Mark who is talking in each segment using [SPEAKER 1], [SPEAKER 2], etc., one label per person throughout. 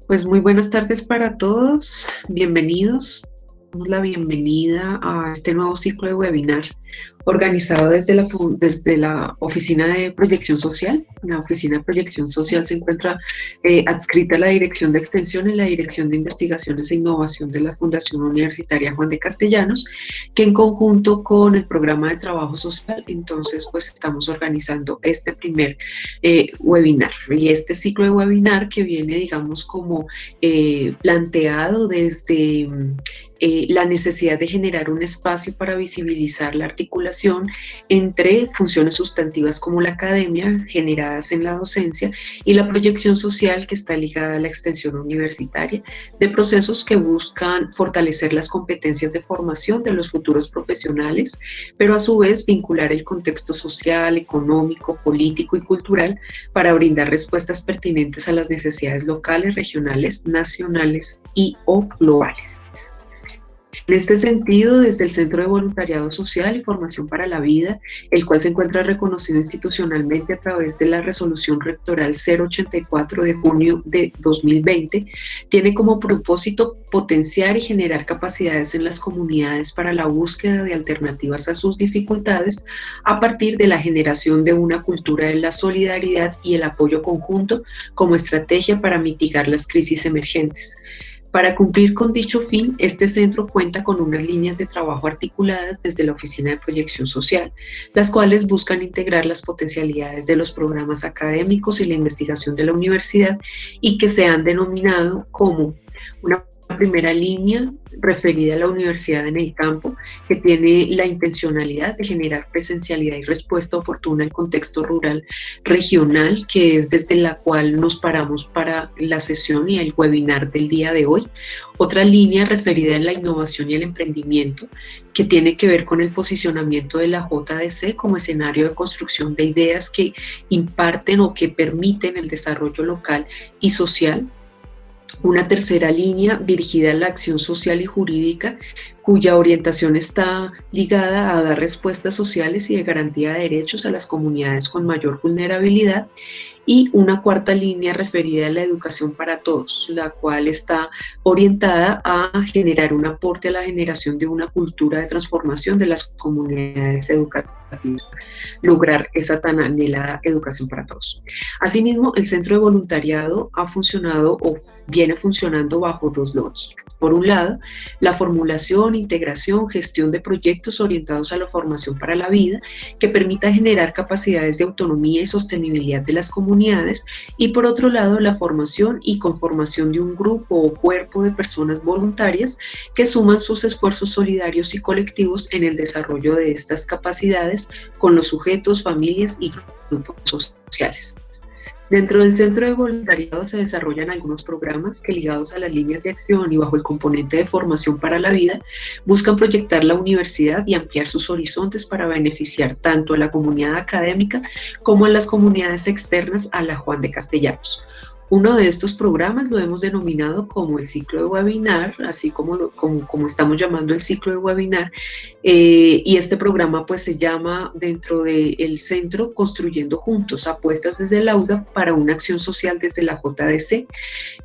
[SPEAKER 1] Pues muy buenas tardes para todos, bienvenidos. Damos la bienvenida a este nuevo ciclo de webinar organizado desde la Oficina de Proyección Social. La Oficina de Proyección Social se encuentra adscrita a la Dirección de Extensión y la Dirección de Investigaciones e Innovación de la Fundación Universitaria Juan de Castellanos, que en conjunto con el Programa de Trabajo Social, entonces pues estamos organizando este primer webinar. Y este ciclo de webinar que viene, digamos, como planteado desde la necesidad de generar un espacio para visibilizar la articulación entre funciones sustantivas como la academia, generadas en la docencia, y la proyección social que está ligada a la extensión universitaria, de procesos que buscan fortalecer las competencias de formación de los futuros profesionales, pero a su vez vincular el contexto social, económico, político y cultural para brindar respuestas pertinentes a las necesidades locales, regionales, nacionales y o globales. En este sentido, desde el Centro de Voluntariado Social y Formación para la Vida, el cual se encuentra reconocido institucionalmente a través de la Resolución Rectoral 084 de junio de 2020, tiene como propósito potenciar y generar capacidades en las comunidades para la búsqueda de alternativas a sus dificultades a partir de la generación de una cultura de la solidaridad y el apoyo conjunto como estrategia para mitigar las crisis emergentes. Para cumplir con dicho fin, este centro cuenta con unas líneas de trabajo articuladas desde la Oficina de Proyección Social, las cuales buscan integrar las potencialidades de los programas académicos y la investigación de la universidad y que se han denominado como una primera línea referida a la universidad en el campo, que tiene la intencionalidad de generar presencialidad y respuesta oportuna al contexto rural regional, que es desde la cual nos paramos para la sesión y el webinar del día de hoy. Otra línea referida a la innovación y el emprendimiento, que tiene que ver con el posicionamiento de la JDC como escenario de construcción de ideas que imparten o que permiten el desarrollo local y social. Una tercera línea dirigida a la acción social y jurídica, cuya orientación está ligada a dar respuestas sociales y de garantía de derechos a las comunidades con mayor vulnerabilidad. Y una cuarta línea referida a la educación para todos, la cual está orientada a generar un aporte a la generación de una cultura de transformación de las comunidades educativas, lograr esa tan anhelada educación para todos. Asimismo, el Centro de Voluntariado ha funcionado o viene funcionando bajo dos lógicas. Por un lado, la formulación, integración, gestión de proyectos orientados a la formación para la vida, que permita generar capacidades de autonomía y sostenibilidad de las comunidades, y por otro lado, la formación y conformación de un grupo o cuerpo de personas voluntarias que suman sus esfuerzos solidarios y colectivos en el desarrollo de estas capacidades con los sujetos, familias y grupos sociales. Dentro del Centro de Voluntariado se desarrollan algunos programas que, ligados a las líneas de acción y bajo el componente de formación para la vida, buscan proyectar la universidad y ampliar sus horizontes para beneficiar tanto a la comunidad académica como a las comunidades externas a la Juan de Castellanos. Uno de estos programas lo hemos denominado como el ciclo de webinar, así como estamos llamando el ciclo de webinar, y este programa pues se llama dentro del centro Construyendo Juntos, apuestas desde el aula para una acción social desde la JDC,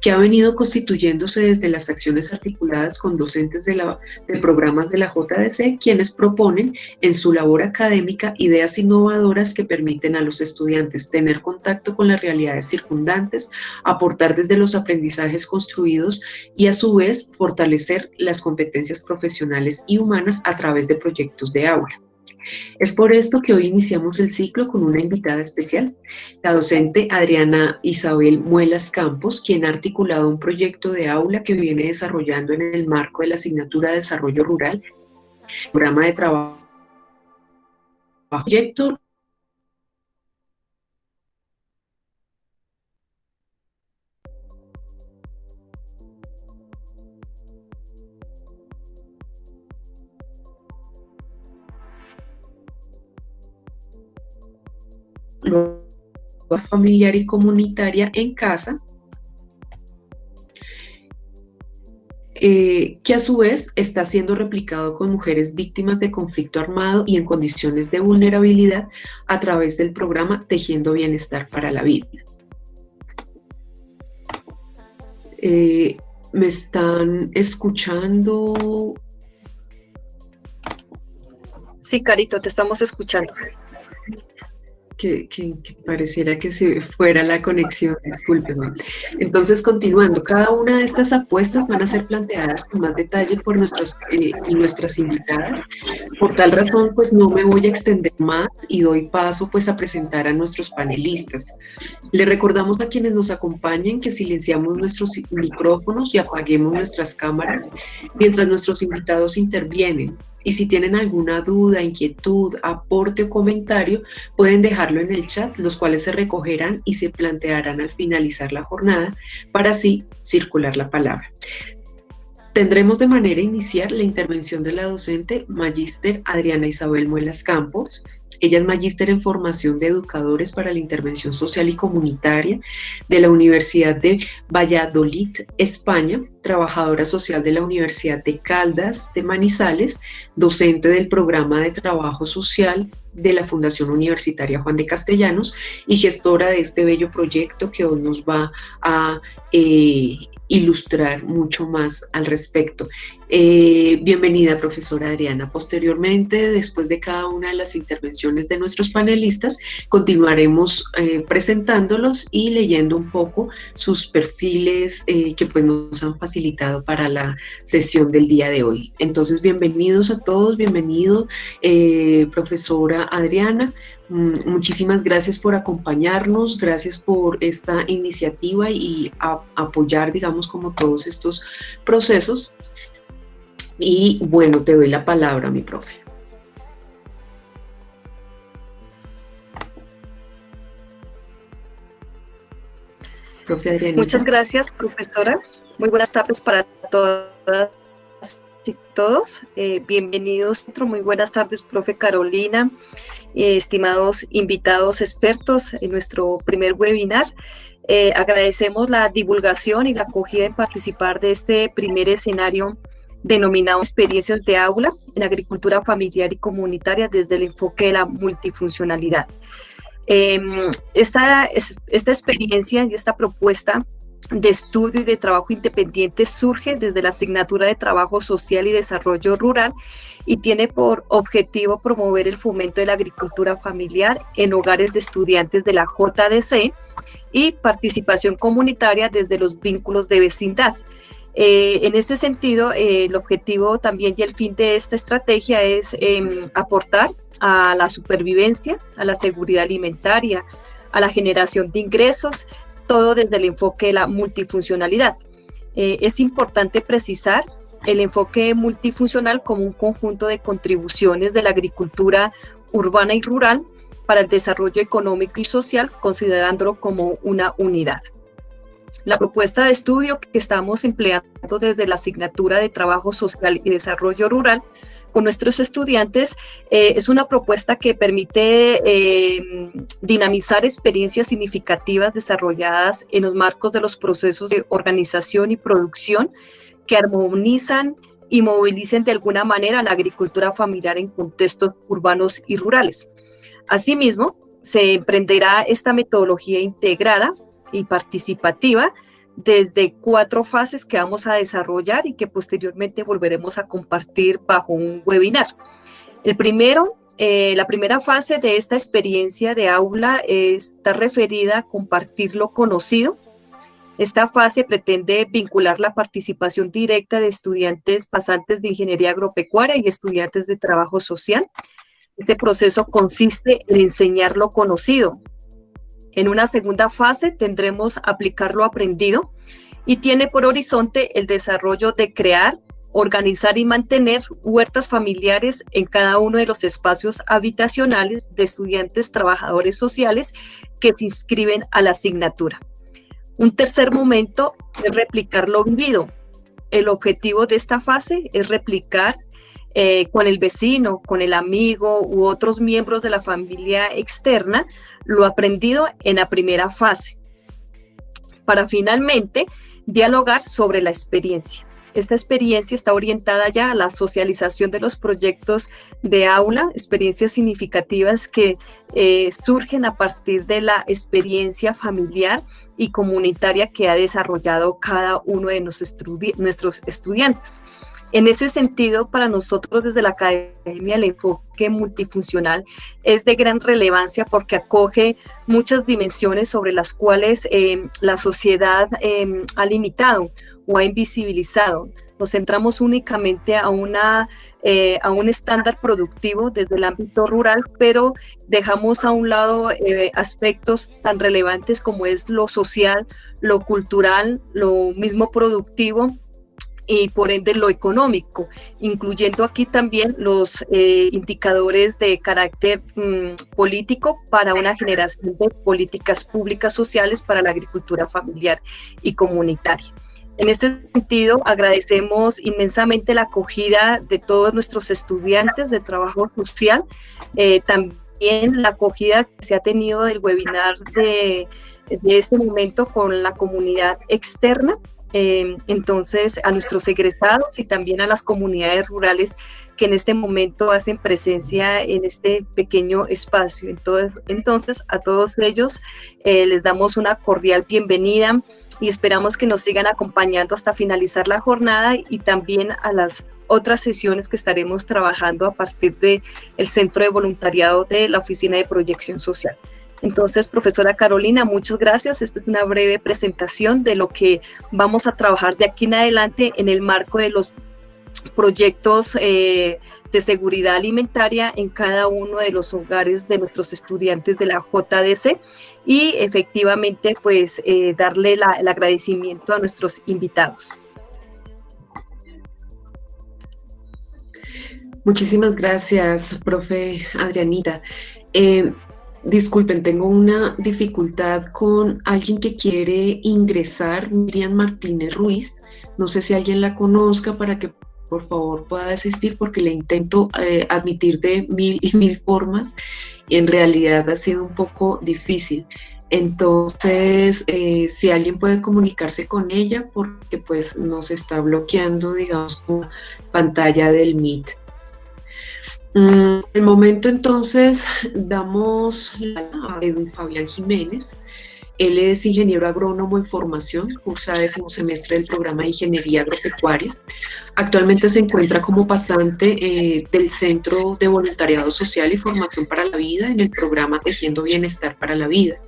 [SPEAKER 1] que ha venido constituyéndose desde las acciones articuladas con docentes de programas de la JDC, quienes proponen en su labor académica ideas innovadoras que permiten a los estudiantes tener contacto con las realidades circundantes, aportar desde los aprendizajes construidos y a su vez fortalecer las competencias profesionales y humanas a través de proyectos de aula. Es por esto que hoy iniciamos el ciclo con una invitada especial, la docente Adriana Isabel Muelas Campos, quien ha articulado un proyecto de aula que viene desarrollando en el marco de la asignatura de Desarrollo Rural, programa de trabajo proyecto familiar y comunitaria en casa, que a su vez está siendo replicado con mujeres víctimas de conflicto armado y en condiciones de vulnerabilidad a través del programa Tejiendo Bienestar para la Vida. ¿Me están escuchando?
[SPEAKER 2] Sí, Carito, te estamos escuchando.
[SPEAKER 1] Que pareciera que se fuera la conexión, discúlpenme. Entonces, continuando, cada una de estas apuestas van a ser planteadas con más detalle por nuestras invitadas. Por tal razón, pues no me voy a extender más y doy paso pues a presentar a nuestros panelistas. Le recordamos a quienes nos acompañen que silenciamos nuestros micrófonos y apaguemos nuestras cámaras mientras nuestros invitados intervienen. Y si tienen alguna duda, inquietud, aporte o comentario, pueden dejarlo en el chat, los cuales se recogerán y se plantearán al finalizar la jornada para así circular la palabra. Tendremos de manera inicial la intervención de la docente Magíster Adriana Isabel Muelas Campos. Ella es magíster en formación de educadores para la intervención social y comunitaria de la Universidad de Valladolid, España, trabajadora social de la Universidad de Caldas de Manizales, docente del programa de trabajo social de la Fundación Universitaria Juan de Castellanos y gestora de este bello proyecto que hoy nos va a ilustrar mucho más al respecto. Bienvenida, profesora Adriana. Posteriormente, después de cada una de las intervenciones de nuestros panelistas, continuaremos presentándolos y leyendo un poco sus perfiles que pues nos han facilitado para la sesión del día de hoy. Entonces, bienvenidos a todos, bienvenido, profesora Adriana. Muchísimas gracias por acompañarnos, gracias por esta iniciativa y apoyar, digamos, como todos estos procesos. Y bueno, te doy la palabra, mi profe. Profe Adriana.
[SPEAKER 2] Muchas gracias, profesora. Muy buenas tardes para todas y todos. Bienvenidos. Muy buenas tardes, profe Carolina, estimados invitados expertos en nuestro primer webinar. Agradecemos la divulgación y la acogida en participar de este primer escenario denominado Experiencias de Aula en Agricultura Familiar y Comunitaria desde el enfoque de la multifuncionalidad. Esta experiencia y esta propuesta de estudio y de trabajo independiente surge desde la asignatura de Trabajo Social y Desarrollo Rural y tiene por objetivo promover el fomento de la agricultura familiar en hogares de estudiantes de la JDC y participación comunitaria desde los vínculos de vecindad. En este sentido, el objetivo también y el fin de esta estrategia es aportar a la supervivencia, a la seguridad alimentaria, a la generación de ingresos, todo desde el enfoque de la multifuncionalidad. Es importante precisar el enfoque multifuncional como un conjunto de contribuciones de la agricultura urbana y rural para el desarrollo económico y social, considerándolo como una unidad. La propuesta de estudio que estamos empleando desde la asignatura de Trabajo Social y Desarrollo Rural con nuestros estudiantes es una propuesta que permite dinamizar experiencias significativas desarrolladas en los marcos de los procesos de organización y producción que armonizan y movilicen de alguna manera la agricultura familiar en contextos urbanos y rurales. Asimismo, se emprenderá esta metodología integrada y participativa desde 4 fases que vamos a desarrollar y que posteriormente volveremos a compartir bajo un webinar. La primera fase de esta experiencia de aula está referida a compartir lo conocido. Esta fase pretende vincular la participación directa de estudiantes pasantes de ingeniería agropecuaria y estudiantes de trabajo social. Este proceso consiste en enseñar lo conocido. En una segunda fase tendremos aplicar lo aprendido y tiene por horizonte el desarrollo de crear, organizar y mantener huertas familiares en cada uno de los espacios habitacionales de estudiantes trabajadores sociales que se inscriben a la asignatura. Un tercer momento es replicar lo vivido. El objetivo de esta fase es replicar con el vecino, con el amigo u otros miembros de la familia externa, lo aprendido en la primera fase, para finalmente dialogar sobre la experiencia. Esta experiencia está orientada ya a la socialización de los proyectos de aula, experiencias significativas que surgen a partir de la experiencia familiar y comunitaria que ha desarrollado cada uno de nuestros estudiantes. En ese sentido, para nosotros desde la academia, el enfoque multifuncional es de gran relevancia porque acoge muchas dimensiones sobre las cuales la sociedad ha limitado o ha invisibilizado. Nos centramos únicamente a un estándar productivo desde el ámbito rural, pero dejamos a un lado aspectos tan relevantes como es lo social, lo cultural, lo mismo productivo, y por ende lo económico, incluyendo aquí también los indicadores de carácter político para una generación de políticas públicas sociales para la agricultura familiar y comunitaria. En este sentido, agradecemos inmensamente la acogida de todos nuestros estudiantes de trabajo social, también la acogida que se ha tenido del webinar de este momento con la comunidad externa. Entonces a nuestros egresados y también a las comunidades rurales que en este momento hacen presencia en este pequeño espacio. Entonces a todos ellos les damos una cordial bienvenida y esperamos que nos sigan acompañando hasta finalizar la jornada y también a las otras sesiones que estaremos trabajando a partir del Centro de Voluntariado de la Oficina de Proyección Social. Entonces, profesora Carolina, muchas gracias. Esta es una breve presentación de lo que vamos a trabajar de aquí en adelante en el marco de los proyectos de seguridad alimentaria en cada uno de los hogares de nuestros estudiantes de la JDC y efectivamente pues darle el agradecimiento a nuestros invitados.
[SPEAKER 1] Muchísimas gracias, profe Adrianita. Disculpen, tengo una dificultad con alguien que quiere ingresar, Miriam Martínez Ruiz. No sé si alguien la conozca para que por favor pueda asistir porque le intento admitir de mil y mil formas y en realidad ha sido un poco difícil. Entonces, si alguien puede comunicarse con ella porque pues nos está bloqueando, digamos, la pantalla del Meet. El momento entonces damos a Edwin Fabián Jiménez. Él es ingeniero agrónomo en formación, cursa 10º semestre del programa de Ingeniería Agropecuaria. Actualmente se encuentra como pasante del Centro de Voluntariado Social y Formación para la Vida en el programa Tejiendo Bienestar para la Vida.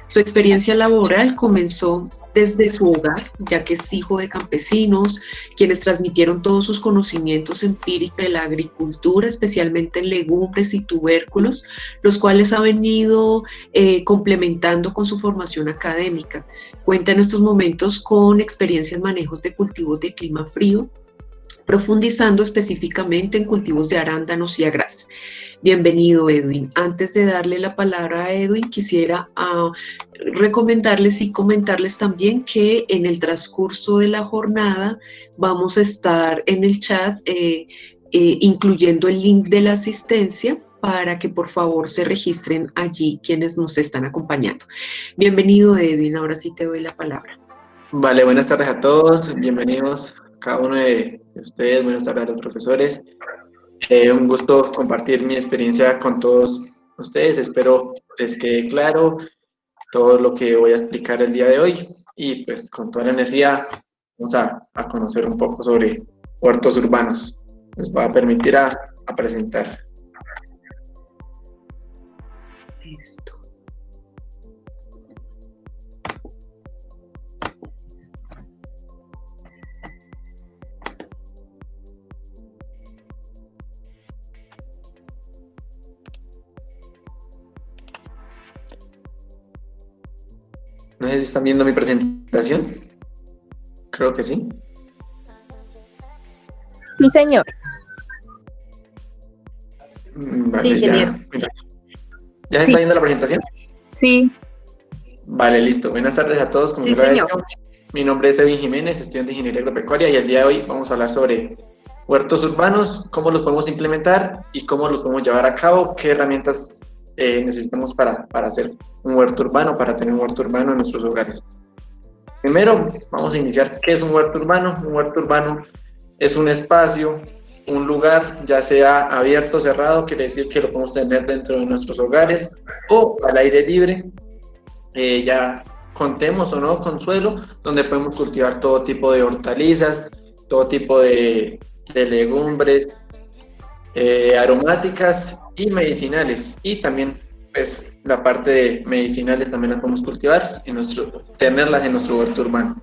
[SPEAKER 1] Su experiencia laboral comenzó desde su hogar, ya que es hijo de campesinos, quienes transmitieron todos sus conocimientos empíricos de la agricultura, especialmente en legumbres y tubérculos, los cuales ha venido complementando con su formación académica. Cuenta en estos momentos con experiencia en manejos de cultivos de clima frío, profundizando específicamente en cultivos de arándanos y agraz. Bienvenido, Edwin. Antes de darle la palabra a Edwin, quisiera recomendarles y comentarles también que en el transcurso de la jornada vamos a estar en el chat incluyendo el link de la asistencia para que por favor se registren allí quienes nos están acompañando. Bienvenido, Edwin. Ahora sí te doy la palabra.
[SPEAKER 3] Vale, buenas tardes a todos. Bienvenidos cada uno de ustedes. Buenas tardes a los profesores. Un gusto compartir mi experiencia con todos ustedes. Espero les quede claro todo lo que voy a explicar el día de hoy y pues con toda la energía vamos a conocer un poco sobre huertos urbanos. Les va a permitir a presentar.
[SPEAKER 1] Listo.
[SPEAKER 3] No sé si están viendo mi presentación. Creo que sí.
[SPEAKER 4] Sí, señor.
[SPEAKER 3] Vale,
[SPEAKER 2] sí, ingeniero.
[SPEAKER 3] ¿Ya se está viendo la presentación?
[SPEAKER 4] Sí.
[SPEAKER 3] Vale, listo. Buenas tardes a todos. Como
[SPEAKER 2] Sí,
[SPEAKER 3] lo he
[SPEAKER 2] señor.
[SPEAKER 3] dicho, mi nombre es Edwin Jiménez, estudiante de Ingeniería Agropecuaria y el día de hoy vamos a hablar sobre huertos urbanos, cómo los podemos implementar y cómo los podemos llevar a cabo, qué herramientas necesitamos para hacer un huerto urbano, para tener un huerto urbano en nuestros hogares. Primero, vamos a iniciar qué es un huerto urbano. Un huerto urbano es un espacio, un lugar, ya sea abierto o cerrado, quiere decir que lo podemos tener dentro de nuestros hogares o al aire libre, ya contemos o no con suelo, donde podemos cultivar todo tipo de hortalizas, todo tipo de legumbres, aromáticas y medicinales, y también pues la parte de medicinales también las podemos cultivar, tenerlas en nuestro huerto urbano.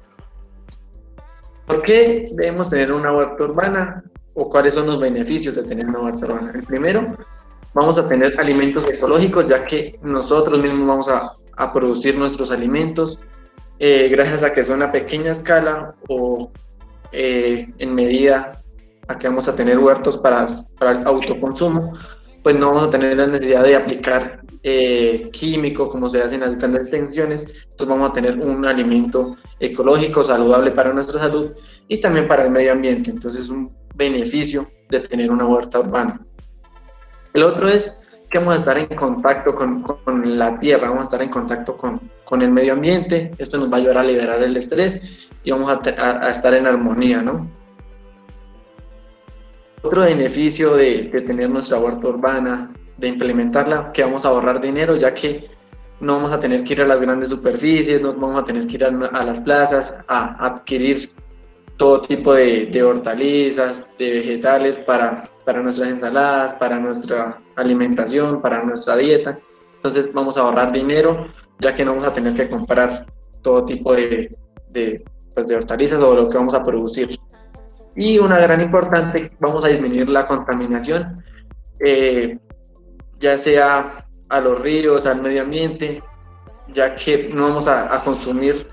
[SPEAKER 3] ¿Por qué debemos tener una huerta urbana o cuáles son los beneficios de tener una huerta urbana? El primero, vamos a tener alimentos ecológicos, ya que nosotros mismos vamos a producir nuestros alimentos, gracias a que son a pequeña escala o en medida a que vamos a tener huertos para el autoconsumo, pues no vamos a tener la necesidad de aplicar químico como se hace en las grandes extensiones. Entonces vamos a tener un alimento ecológico, saludable para nuestra salud y también para el medio ambiente. Entonces es un beneficio de tener una huerta urbana. El otro es que vamos a estar en contacto con la tierra, vamos a estar en contacto con el medio ambiente. Esto nos va a ayudar a liberar el estrés y vamos a estar en armonía, ¿no? Otro beneficio de tener nuestra huerta urbana, de implementarla, que vamos a ahorrar dinero, ya que no vamos a tener que ir a las grandes superficies, no vamos a tener que ir a las plazas a adquirir todo tipo de hortalizas, de vegetales para nuestras ensaladas, para nuestra alimentación, para nuestra dieta. Entonces vamos a ahorrar dinero, ya que no vamos a tener que comprar todo tipo de hortalizas o lo que vamos a producir. Y una gran importante, vamos a disminuir la contaminación, ya sea a los ríos, al medio ambiente, ya que no vamos a consumir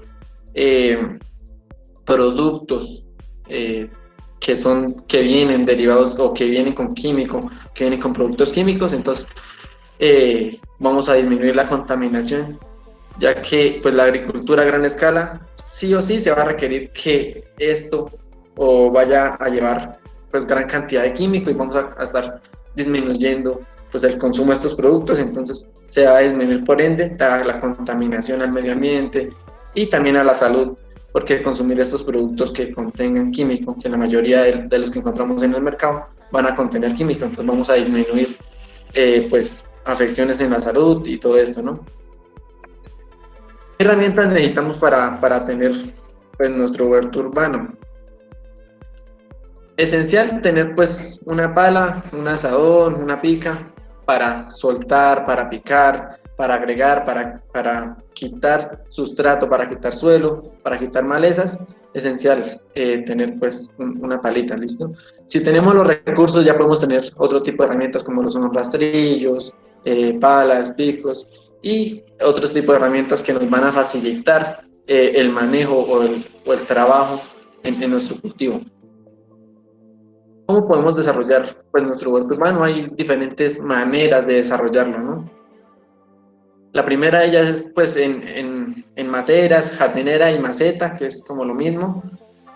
[SPEAKER 3] productos que vienen derivados o que vienen con que vienen con productos químicos. Entonces vamos a disminuir la contaminación, ya que pues la agricultura a gran escala sí o sí se va a requerir que esto o vaya a llevar pues gran cantidad de químico y vamos a estar disminuyendo pues el consumo de estos productos. Entonces se va a disminuir por ende la contaminación al medio ambiente y también a la salud, porque consumir estos productos que contengan químico, que la mayoría de los que encontramos en el mercado van a contener químico, entonces vamos a disminuir pues afecciones en la salud y todo esto, ¿no? ¿Qué herramientas necesitamos para tener pues nuestro huerto urbano? Esencial tener pues una pala, un asadón, una pica para soltar, para picar, para agregar, para quitar sustrato, para quitar suelo, para quitar malezas. Esencial tener pues una palita, ¿listo? Si tenemos los recursos ya podemos tener otro tipo de herramientas como lo son rastrillos, palas, picos y otros tipos de herramientas que nos van a facilitar el manejo o el trabajo en nuestro cultivo. ¿Cómo podemos desarrollar pues nuestro huerto urbano? Hay diferentes maneras de desarrollarlo, ¿no? La primera de ellas es pues en materas, jardinera y maceta, que es como lo mismo,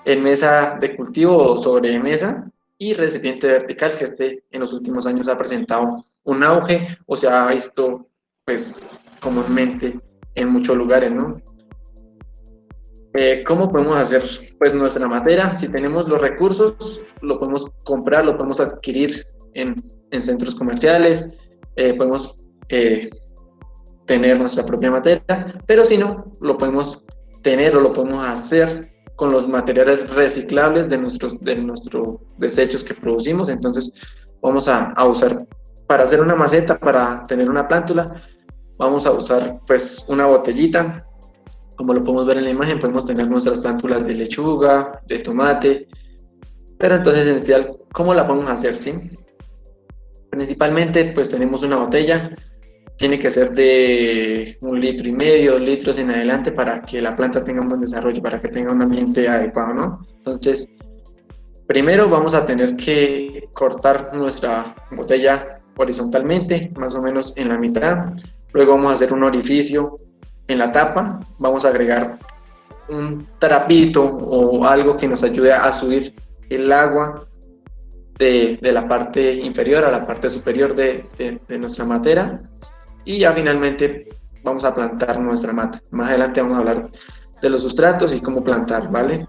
[SPEAKER 3] en mesa de cultivo o sobre mesa, y recipiente vertical, que en los últimos años ha presentado un auge o se ha visto pues comúnmente en muchos lugares, ¿no? ¿Cómo podemos hacer pues nuestra madera? Si tenemos los recursos, lo podemos comprar, lo podemos adquirir en centros comerciales, podemos tener nuestra propia madera, pero si no, lo podemos tener o lo podemos hacer con los materiales reciclables de nuestros desechos que producimos. Entonces vamos a usar, para hacer una maceta, para tener una plántula, vamos a usar pues una botellita. Como lo podemos ver en la imagen, podemos tener nuestras plántulas de lechuga, de tomate, pero entonces es esencial, ¿cómo la podemos hacer? ¿Sí? Principalmente, pues tenemos una botella, tiene que ser de 1,5 litros, 2 litros en adelante para que la planta tenga un buen desarrollo, para que tenga un ambiente adecuado, ¿no? Entonces, primero vamos a tener que cortar nuestra botella horizontalmente, más o menos en la mitad, luego vamos a hacer un orificio en la tapa, vamos a agregar un trapito o algo que nos ayude a subir el agua de la parte inferior a la parte superior de nuestra matera, y ya finalmente vamos a plantar nuestra mata. Más adelante vamos a hablar de los sustratos y cómo plantar, ¿vale?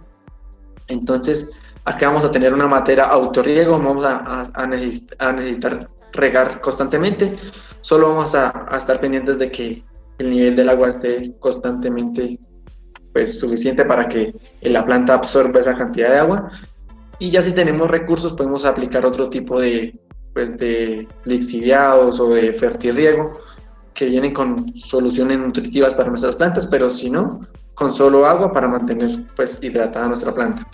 [SPEAKER 3] Entonces, acá vamos a tener una materia autorriego, vamos a necesitar regar constantemente, solo vamos a estar pendientes de que el nivel del agua esté constantemente pues, suficiente para que la planta absorba esa cantidad de agua, y ya si tenemos recursos podemos aplicar otro tipo pues, de lixiviados o de fertirriego que vienen con soluciones nutritivas para nuestras plantas, pero si no, con solo agua para mantener pues, hidratada nuestra planta.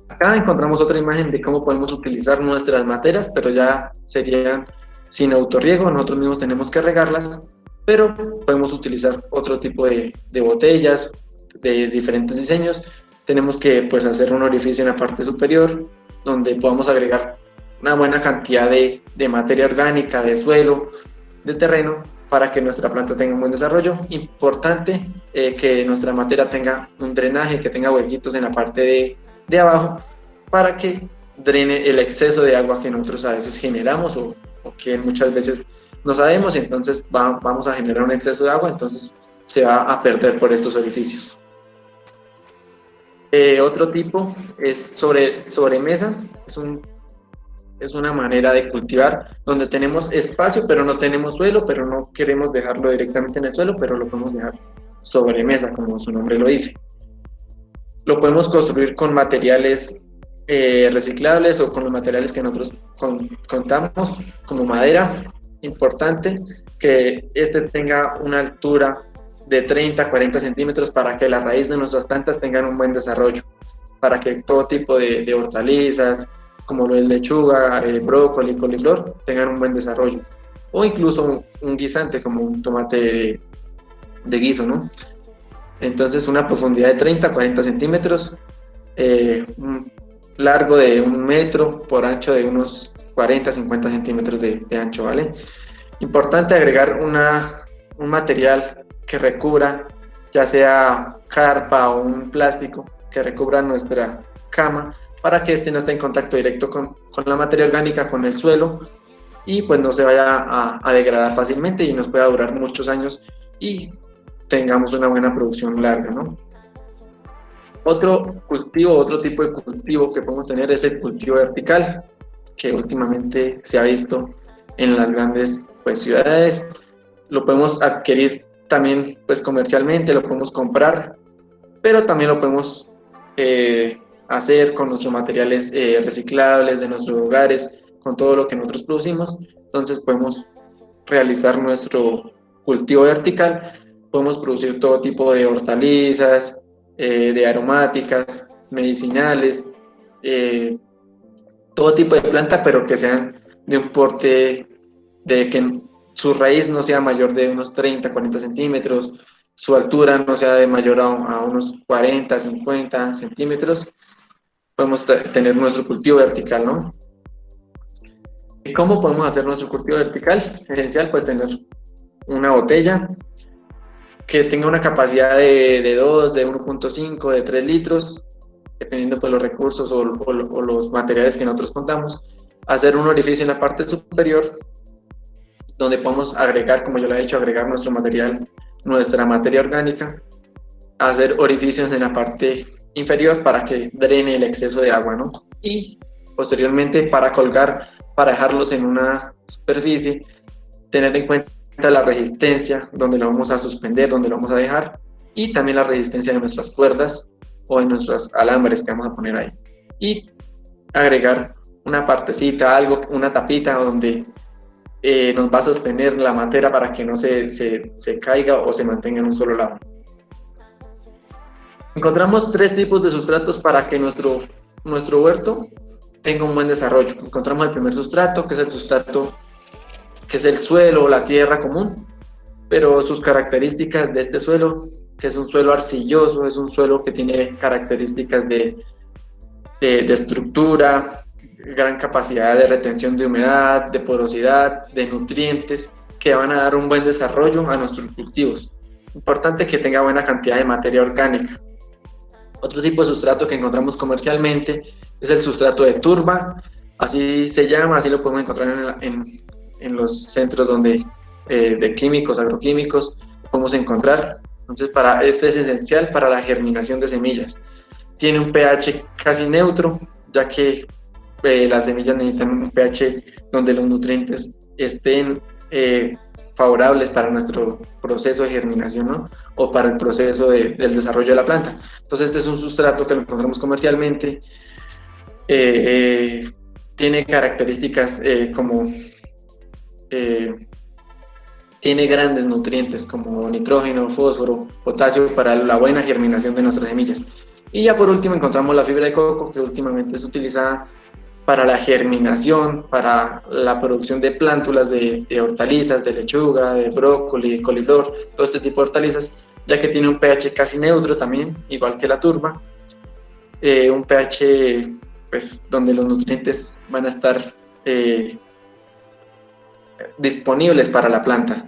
[SPEAKER 3] Acá encontramos otra imagen de cómo podemos utilizar nuestras materias, pero ya serían sin autorriego, nosotros mismos tenemos que regarlas, pero podemos utilizar otro tipo de botellas de diferentes diseños. Tenemos que pues, hacer un orificio en la parte superior, donde podamos agregar una buena cantidad de materia orgánica, de suelo, de terreno, para que nuestra planta tenga un buen desarrollo. Importante que nuestra materia tenga un drenaje, que tenga huequitos en la parte de abajo, para que drene el exceso de agua que nosotros a veces generamos o que muchas veces no sabemos, y entonces vamos a generar un exceso de agua, entonces se va a perder por estos orificios. Otro tipo es sobre mesa, es una manera de cultivar donde tenemos espacio pero no tenemos suelo, pero no queremos dejarlo directamente en el suelo, pero lo podemos dejar sobre mesa, como su nombre lo dice. Lo podemos construir con materiales reciclables o con los materiales que nosotros contamos, como madera. Importante que este tenga una altura de 30 a 40 centímetros para que la raíz de nuestras plantas tengan un buen desarrollo, para que todo tipo de hortalizas, como el lechuga, el brócoli, coliflor, tengan un buen desarrollo. O incluso un guisante, como un tomate de guiso, ¿no? Entonces, una profundidad de 30 a 40 centímetros, un largo de 1 metro, por ancho de unos 40 a 50 centímetros de ancho, ¿vale? Importante agregar un material que recubra, ya sea carpa o un plástico, que recubra nuestra cama, para que este no esté en contacto directo con la materia orgánica, con el suelo, y pues no se vaya a degradar fácilmente y nos pueda durar muchos años y tengamos una buena producción larga, ¿no? Otro tipo de cultivo que podemos tener es el cultivo vertical, que últimamente se ha visto en las grandes pues, ciudades. Lo podemos adquirir también pues, comercialmente, lo podemos comprar, pero también lo podemos hacer con nuestros materiales reciclables de nuestros hogares, con todo lo que nosotros producimos. Entonces podemos realizar nuestro cultivo vertical, podemos producir todo tipo de hortalizas, de aromáticas, medicinales, todo tipo de planta, pero que sean de un porte de que su raíz no sea mayor de unos 30, 40 centímetros, su altura no sea de mayor a unos 40, 50 centímetros. Podemos tener nuestro cultivo vertical, ¿no? ¿Y cómo podemos hacer nuestro cultivo vertical? Esencial, pues tener una botella que tenga una capacidad de 2, de 1.5, de 3 litros, dependiendo pues los recursos o los materiales que nosotros contamos. Hacer un orificio en la parte superior, donde podemos agregar, como yo lo he dicho, agregar nuestro material, nuestra materia orgánica. Hacer orificios en la parte inferior para que drene el exceso de agua, ¿no? Y posteriormente para colgar, para dejarlos en una superficie, tener en cuenta la resistencia, donde lo vamos a suspender, donde lo vamos a dejar, y también la resistencia de nuestras cuerdas o de nuestros alambres que vamos a poner ahí. Y agregar una partecita, algo, una tapita donde nos va a sostener la materia para que no se caiga o se mantenga en un solo lado. Encontramos 3 tipos de sustratos para que nuestro huerto tenga un buen desarrollo. Encontramos el primer sustrato, que es el sustrato que es el suelo o la tierra común, pero sus características de este suelo, que es un suelo arcilloso, es un suelo que tiene características de estructura, gran capacidad de retención de humedad, de porosidad, de nutrientes, que van a dar un buen desarrollo a nuestros cultivos. Importante que tenga buena cantidad de materia orgánica. Otro tipo de sustrato que encontramos comercialmente es el sustrato de turba, así se llama, así lo podemos encontrar en los centros de químicos, agroquímicos, lo podemos encontrar. Entonces, este es esencial para la germinación de semillas. Tiene un pH casi neutro, ya que las semillas necesitan un pH donde los nutrientes estén favorables para nuestro proceso de germinación, ¿no? O para el proceso del desarrollo de la planta. Entonces, este es un sustrato que lo encontramos comercialmente. Tiene características tiene grandes nutrientes como nitrógeno, fósforo, potasio para la buena germinación de nuestras semillas. Y ya por último encontramos la fibra de coco, que últimamente es utilizada para la germinación, para la producción de plántulas de hortalizas, de lechuga, de brócoli, de coliflor, todo este tipo de hortalizas, ya que tiene un pH casi neutro también, igual que la turba, un pH pues, donde los nutrientes van a estar disponibles para la planta,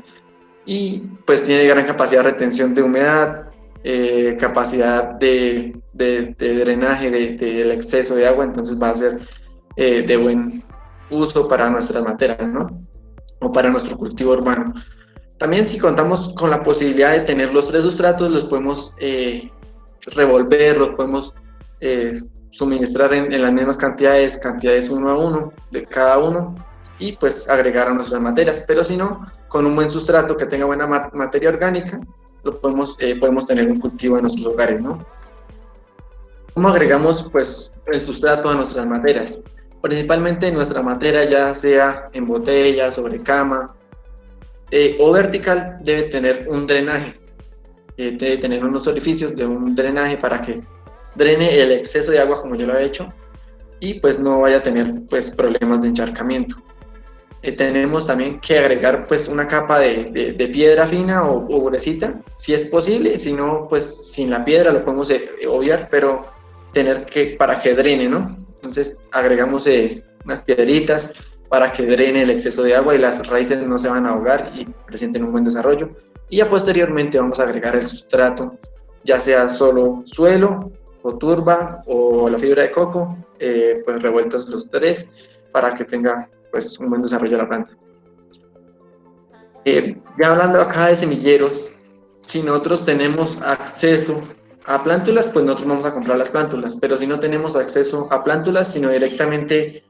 [SPEAKER 3] y pues tiene gran capacidad de retención de humedad, capacidad de drenaje del exceso de agua, entonces va a ser de buen uso para nuestras materas, ¿no? O para nuestro cultivo urbano. También, si contamos con la posibilidad de tener los 3 sustratos, los podemos revolver, los podemos suministrar en las mismas cantidades 1 a 1 de cada uno, y pues agregar a nuestras materias. Pero si no, con un buen sustrato que tenga buena materia orgánica, podemos tener un cultivo en nuestros hogares, ¿no? ¿Cómo agregamos pues el sustrato a nuestras materias? Principalmente nuestra materia, ya sea en botella, sobre cama o vertical, debe tener un drenaje, debe tener unos orificios de un drenaje para que drene el exceso de agua, como yo lo he hecho, y pues no vaya a tener pues problemas de encharcamiento. Tenemos también que agregar pues una capa de piedra fina o gruesita, si es posible. Si no, pues sin la piedra lo podemos obviar, pero para que drene, ¿no? Entonces agregamos unas piedritas para que drene el exceso de agua y las raíces no se van a ahogar y presenten un buen desarrollo. Y ya posteriormente vamos a agregar el sustrato, ya sea solo suelo o turba o la fibra de coco, pues revueltos los 3, para que tenga pues un buen desarrollo de la planta. Ya hablando acá de semilleros, si nosotros tenemos acceso a plántulas, pues nosotros vamos a comprar las plántulas, pero si no tenemos acceso a plántulas, sino directamente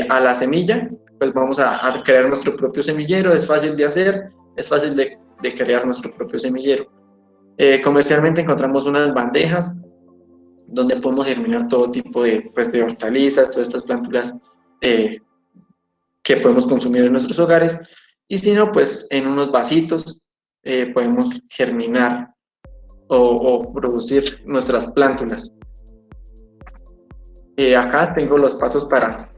[SPEAKER 3] a la semilla, pues vamos a crear nuestro propio semillero. Es fácil de hacer, es fácil de crear nuestro propio semillero. Comercialmente encontramos unas bandejas donde podemos germinar todo tipo de hortalizas, todas estas plántulas que podemos consumir en nuestros hogares, y si no, pues en unos vasitos podemos germinar o producir nuestras plántulas. Acá tengo los pasos para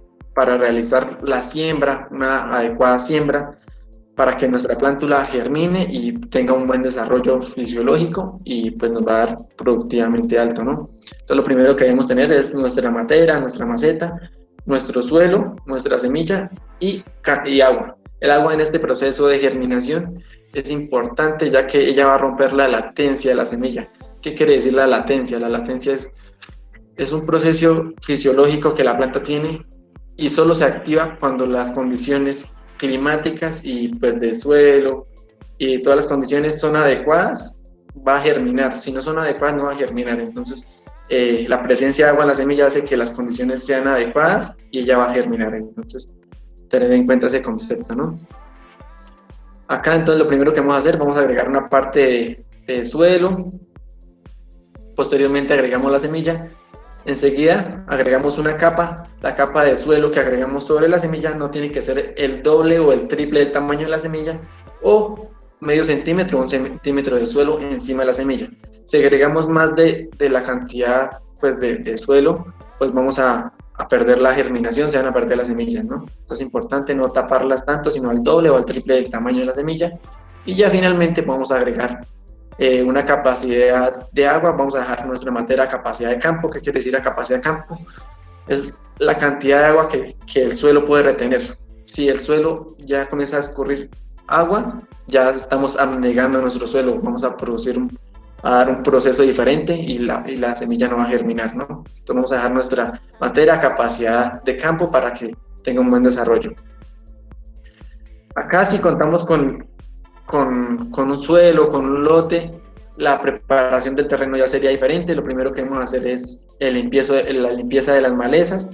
[SPEAKER 3] realizar la siembra, una adecuada siembra, para que nuestra plántula germine y tenga un buen desarrollo fisiológico y pues nos va a dar productivamente alto, ¿no? Entonces lo primero que debemos tener es nuestra matera, nuestra maceta, nuestro suelo, nuestra semilla y agua. El agua en este proceso de germinación es importante, ya que ella va a romper la latencia de la semilla. ¿Qué quiere decir la latencia? La latencia es un proceso fisiológico que la planta tiene y solo se activa cuando las condiciones climáticas y pues de suelo y todas las condiciones son adecuadas, va a germinar. Si no son adecuadas, no va a germinar. Entonces la presencia de agua en la semilla hace que las condiciones sean adecuadas y ella va a germinar. Entonces tener en cuenta ese concepto, ¿no? Acá entonces lo primero que vamos a hacer, vamos a agregar una parte de suelo, posteriormente agregamos la semilla, enseguida agregamos una capa. La capa de suelo que agregamos sobre la semilla no tiene que ser el doble o el triple del tamaño de la semilla, o medio centímetro o 1 centímetro de suelo encima de la semilla. Si agregamos más de la cantidad pues, de suelo, pues vamos a perder la germinación, se van a perder las semillas, ¿no? Entonces es importante no taparlas tanto, sino al doble o al triple del tamaño de la semilla. Y ya finalmente vamos a agregar una capacidad de agua. Vamos a dejar nuestra materia a capacidad de campo. ¿Qué quiere decir a capacidad de campo? Es la cantidad de agua que el suelo puede retener. Si el suelo ya comienza a escurrir agua, ya estamos abnegando nuestro suelo, vamos a dar un proceso diferente y la semilla no va a germinar, ¿no? Entonces vamos a dejar nuestra materia a capacidad de campo para que tenga un buen desarrollo. Acá si contamos con un suelo, con un lote, la preparación del terreno ya sería diferente. Lo primero que vamos a hacer es la limpieza de las malezas.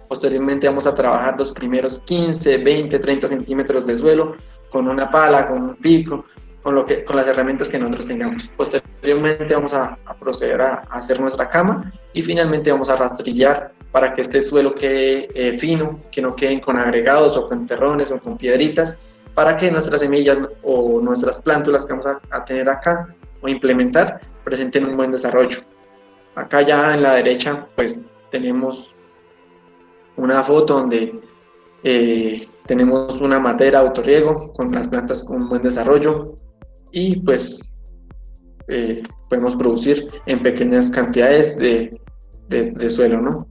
[SPEAKER 3] Posteriormente vamos a trabajar los primeros 15, 20, 30 centímetros de suelo con una pala, con un pico, con las herramientas que nosotros tengamos. Posteriormente vamos a proceder a hacer nuestra cama y finalmente vamos a rastrillar para que este suelo quede fino, que no queden con agregados o con terrones o con piedritas, para que nuestras semillas o nuestras plántulas que vamos a tener acá o implementar presenten un buen desarrollo. Acá ya en la derecha pues tenemos una foto donde tenemos una matera autorriego con las plantas con buen desarrollo y pues podemos producir en pequeñas cantidades de suelo, ¿no?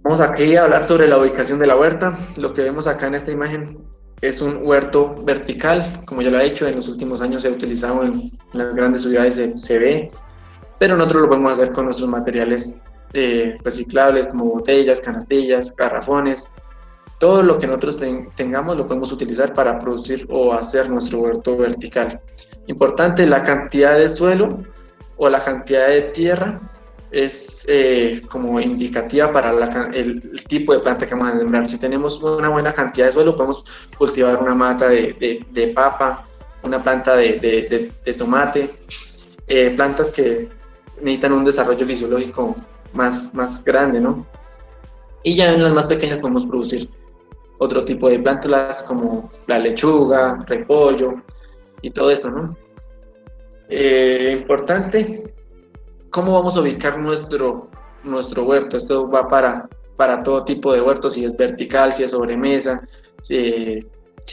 [SPEAKER 3] Vamos aquí a hablar sobre la ubicación de la huerta. Lo que vemos acá en esta imagen es un huerto vertical, como ya lo he dicho, en los últimos años se ha utilizado en las grandes ciudades, se ve, pero nosotros lo podemos hacer con nuestros materiales reciclables como botellas, canastillas, garrafones. Todo lo que nosotros tengamos lo podemos utilizar para producir o hacer nuestro huerto vertical. Importante, la cantidad de suelo o la cantidad de tierra es como indicativa para el tipo de planta que vamos a sembrar. Si tenemos una buena cantidad de suelo, podemos cultivar una mata de papa, una planta de tomate, plantas que necesitan un desarrollo fisiológico más grande, ¿no? Y ya en las más pequeñas podemos producir otro tipo de plántulas como la lechuga, repollo y todo esto, ¿no? Importante, ¿cómo vamos a ubicar nuestro huerto? Esto va para todo tipo de huertos, si es vertical, si es sobre mesa, si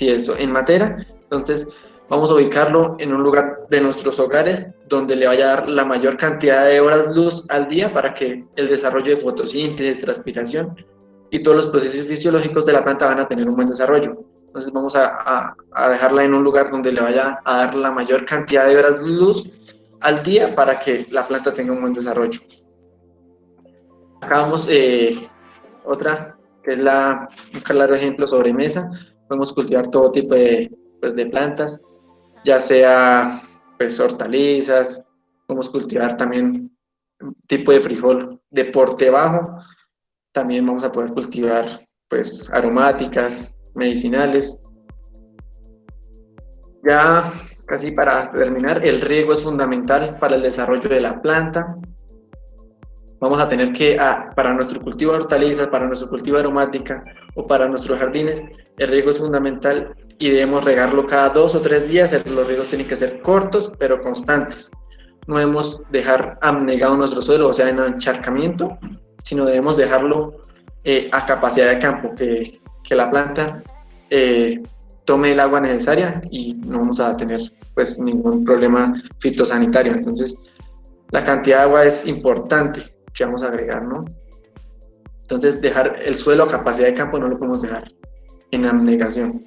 [SPEAKER 3] es en madera. Entonces vamos a ubicarlo en un lugar de nuestros hogares donde le vaya a dar la mayor cantidad de horas luz al día para que el desarrollo de fotosíntesis, transpiración y todos los procesos fisiológicos de la planta van a tener un buen desarrollo. Entonces vamos a dejarla en un lugar donde le vaya a dar la mayor cantidad de horas luz al día para que la planta tenga un buen desarrollo. Acá vamos otra, que es un claro ejemplo sobre mesa. Podemos cultivar todo tipo de plantas, ya sea pues hortalizas, podemos cultivar también un tipo de frijol de porte bajo, también vamos a poder cultivar pues aromáticas, medicinales. Ya casi para terminar, el riego es fundamental para el desarrollo de la planta. Vamos a tener que, para nuestro cultivo de hortalizas, para nuestro cultivo de aromática o para nuestros jardines, el riego es fundamental y debemos regarlo cada 2 o 3 días. Los riegos tienen que ser cortos pero constantes. No debemos dejar abnegado nuestro suelo, o sea, en encharcamiento, sino debemos dejarlo a capacidad de campo, que la planta tome el agua necesaria y no vamos a tener pues ningún problema fitosanitario. Entonces, la cantidad de agua es importante que vamos a agregar, ¿no? Entonces, dejar el suelo a capacidad de campo no lo podemos dejar en abnegación.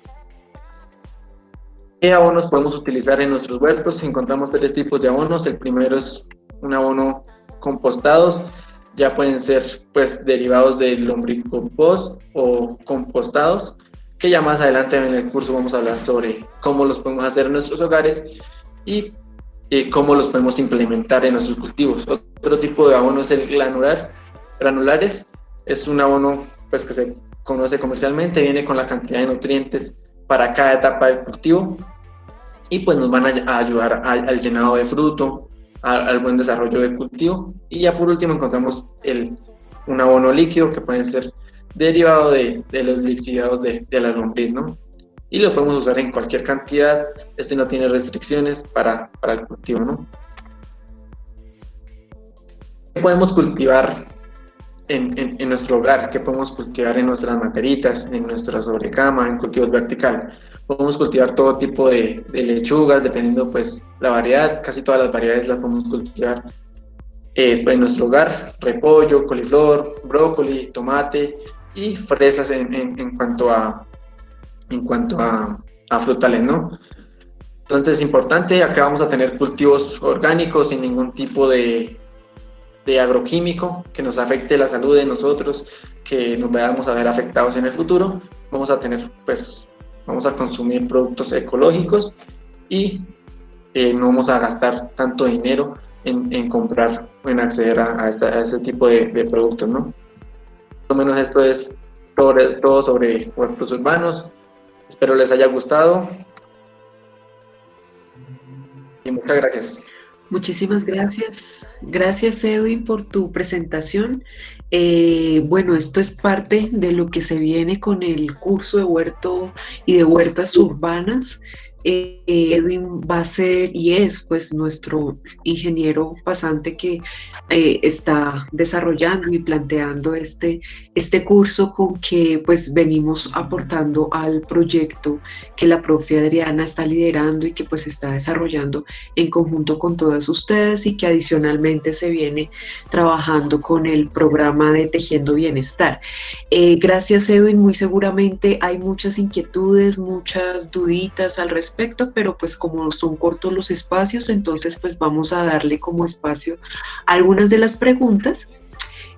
[SPEAKER 3] ¿Qué abonos podemos utilizar en nuestros huertos? Encontramos 3 tipos de abonos. El primero es un abono compostados, ya pueden ser pues derivados del lombricompost o compostados, que ya más adelante en el curso vamos a hablar sobre cómo los podemos hacer en nuestros hogares y cómo los podemos implementar en nuestros cultivos. Otro tipo de abono es el granulares. Es un abono pues que se conoce comercialmente, viene con la cantidad de nutrientes para cada etapa del cultivo y pues nos van a ayudar al llenado de fruto, al buen desarrollo del cultivo. Y ya por último encontramos un abono líquido que puede ser derivado de los lixiviados de la lombriz, ¿no? Y lo podemos usar en cualquier cantidad. Este no tiene restricciones para el cultivo, ¿no? ¿Qué podemos cultivar en nuestro hogar? ¿Qué podemos cultivar en nuestras materitas, en nuestra sobrecama, en cultivos vertical? Podemos cultivar todo tipo de lechugas, dependiendo pues la variedad. Casi todas las variedades las podemos cultivar en nuestro hogar. Repollo, coliflor, brócoli, tomate y fresas en cuanto a frutales, ¿no? Entonces es importante, acá vamos a tener cultivos orgánicos sin ningún tipo de agroquímico que nos afecte la salud de nosotros, que nos vayamos a ver afectados en el futuro. Vamos a consumir productos ecológicos y no vamos a gastar tanto dinero en comprar o en acceder a ese tipo de productos, ¿no? Más o menos esto es todo sobre huertos urbanos. Espero les haya gustado y muchas gracias.
[SPEAKER 1] Muchísimas gracias. Gracias, Edwin, por tu presentación. Bueno, esto es parte de lo que se viene con el curso de huerto y de huertas urbanas. Edwin va a ser y es pues nuestro ingeniero pasante que está desarrollando y planteando este curso con que pues venimos aportando al proyecto que la profe Adriana está liderando y que pues está desarrollando en conjunto con todas ustedes y que adicionalmente se viene trabajando con el programa de Tejiendo Bienestar. Gracias, Edwin, muy seguramente hay muchas inquietudes, muchas duditas al respecto, pero pues como son cortos los espacios, entonces pues vamos a darle como espacio a algunas de las preguntas.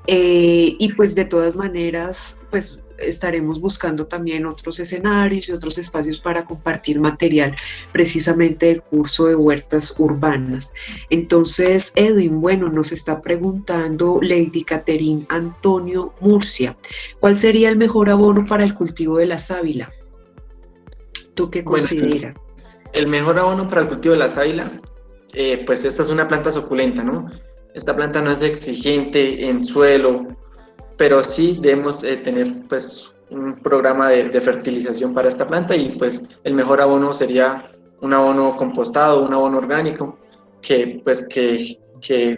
[SPEAKER 1] Y pues de todas maneras, pues estaremos buscando también otros escenarios y otros espacios para compartir material precisamente del curso de huertas urbanas. Entonces, Edwin, bueno, nos está preguntando Lady Caterine Antonio Murcia, ¿cuál sería el mejor abono para el cultivo de la sábila? ¿Tú qué consideras?
[SPEAKER 3] El mejor abono para el cultivo de la sábila, pues esta es una planta suculenta, ¿no? Esta planta no es exigente en suelo, pero sí debemos tener pues un programa de fertilización para esta planta y pues el mejor abono sería un abono compostado, un abono orgánico que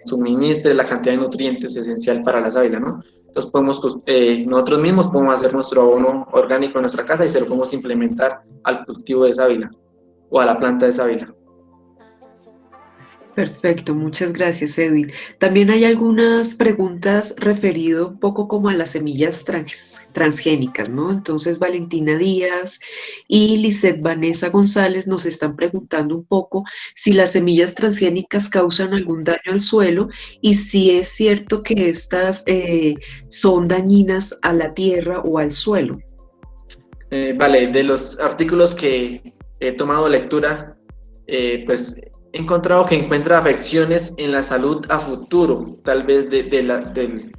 [SPEAKER 3] suministre la cantidad de nutrientes esencial para la sábila, ¿no? Entonces nosotros mismos podemos hacer nuestro abono orgánico en nuestra casa y se lo podemos implementar al cultivo de sábila o a la planta de sábila.
[SPEAKER 1] Perfecto, muchas gracias, Edwin. También hay algunas preguntas referido un poco como a las semillas transgénicas, ¿no? Entonces, Valentina Díaz y Lisette Vanessa González nos están preguntando un poco si las semillas transgénicas causan algún daño al suelo y si es cierto que estas son dañinas a la tierra o al suelo.
[SPEAKER 3] Vale, de los artículos que he tomado lectura, pues he encontrado que encuentra afecciones en la salud a futuro, tal vez del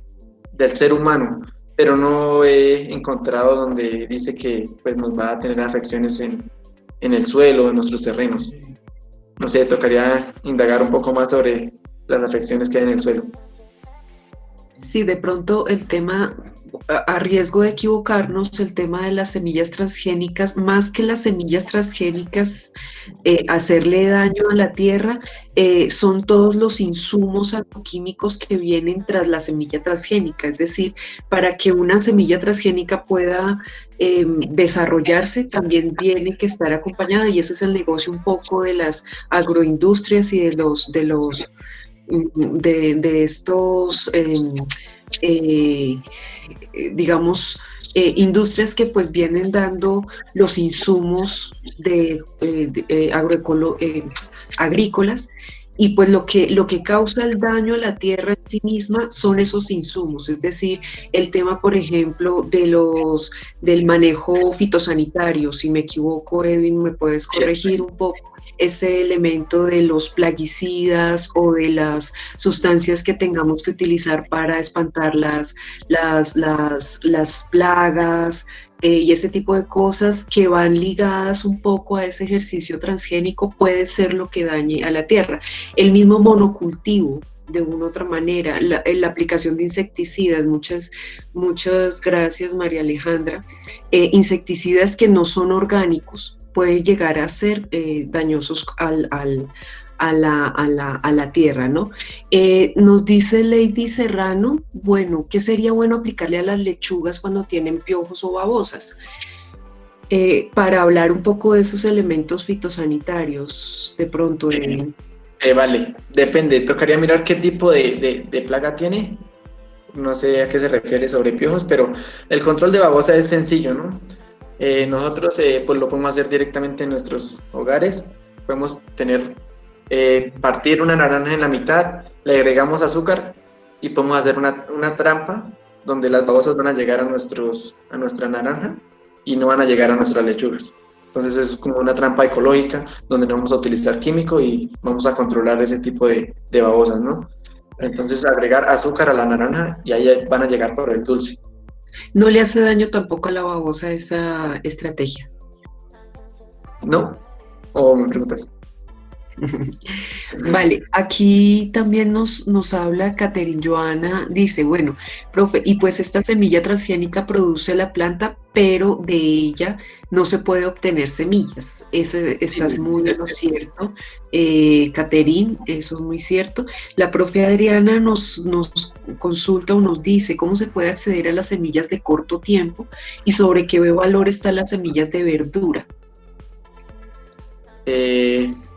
[SPEAKER 3] ser humano, pero no he encontrado donde dice que pues, nos va a tener afecciones en el suelo, en nuestros terrenos. No sé, tocaría indagar un poco más sobre las afecciones que hay en el suelo.
[SPEAKER 1] Sí, de pronto el tema, a riesgo de equivocarnos, el tema de las semillas transgénicas, más que las semillas transgénicas, hacerle daño a la tierra, son todos los insumos agroquímicos que vienen tras la semilla transgénica. Es decir, para que una semilla transgénica pueda desarrollarse, también tiene que estar acompañada, y ese es el negocio un poco de las agroindustrias y de estos, industrias que pues vienen dando los insumos agrícolas, y pues lo que causa el daño a la tierra en sí misma son esos insumos, es decir, el tema, por ejemplo, del manejo fitosanitario. Si me equivoco, Edwin, me puedes corregir un poco ese elemento de los plaguicidas o de las sustancias que tengamos que utilizar para espantar las plagas, y ese tipo de cosas que van ligadas un poco a ese ejercicio transgénico puede ser lo que dañe a la tierra. El mismo monocultivo, de una u otra manera, la aplicación de insecticidas, muchas gracias, María Alejandra, insecticidas que no son orgánicos pueden llegar a ser dañosos a la tierra, ¿no? Nos dice Lady Serrano, bueno, ¿qué sería bueno aplicarle a las lechugas cuando tienen piojos o babosas? Para hablar un poco de esos elementos fitosanitarios, de pronto, Edwin.
[SPEAKER 3] Vale, depende, tocaría mirar qué tipo de plaga tiene. No sé a qué se refiere sobre piojos, pero el control de babosa es sencillo, ¿no? Nosotros pues lo podemos hacer directamente en nuestros hogares. Podemos partir una naranja en la mitad, le agregamos azúcar y podemos hacer una trampa donde las babosas van a llegar a nuestra naranja y no van a llegar a nuestras lechugas. Entonces es como una trampa ecológica donde no vamos a utilizar químico y vamos a controlar ese tipo de babosas, ¿no? Entonces agregar azúcar a la naranja y ahí van a llegar por el dulce.
[SPEAKER 1] ¿No le hace daño tampoco a la babosa esa estrategia?
[SPEAKER 3] ¿No? ¿O me preguntas?
[SPEAKER 1] Vale, aquí también nos habla Catherine Joana, dice, bueno, profe, y pues esta semilla transgénica produce la planta, pero de ella no se puede obtener semillas. Estás muy en lo cierto, Catherine, eso es muy cierto. La profe Adriana nos consulta o nos dice cómo se puede acceder a las semillas de corto tiempo y sobre qué valor están las semillas de verdura.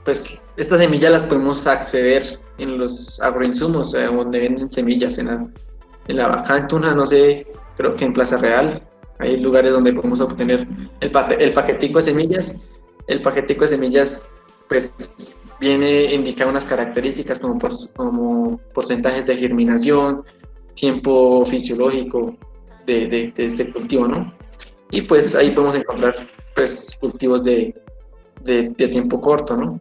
[SPEAKER 3] Pues estas semillas las podemos acceder en los agroinsumos, donde venden semillas, acá en Tuna, no sé, creo que en Plaza Real, hay lugares donde podemos obtener el paquetico de semillas. El paquetico de semillas, pues, indica unas características como porcentajes de germinación, tiempo fisiológico de este cultivo, ¿no? Y pues ahí podemos encontrar, pues, cultivos de tiempo corto, ¿no?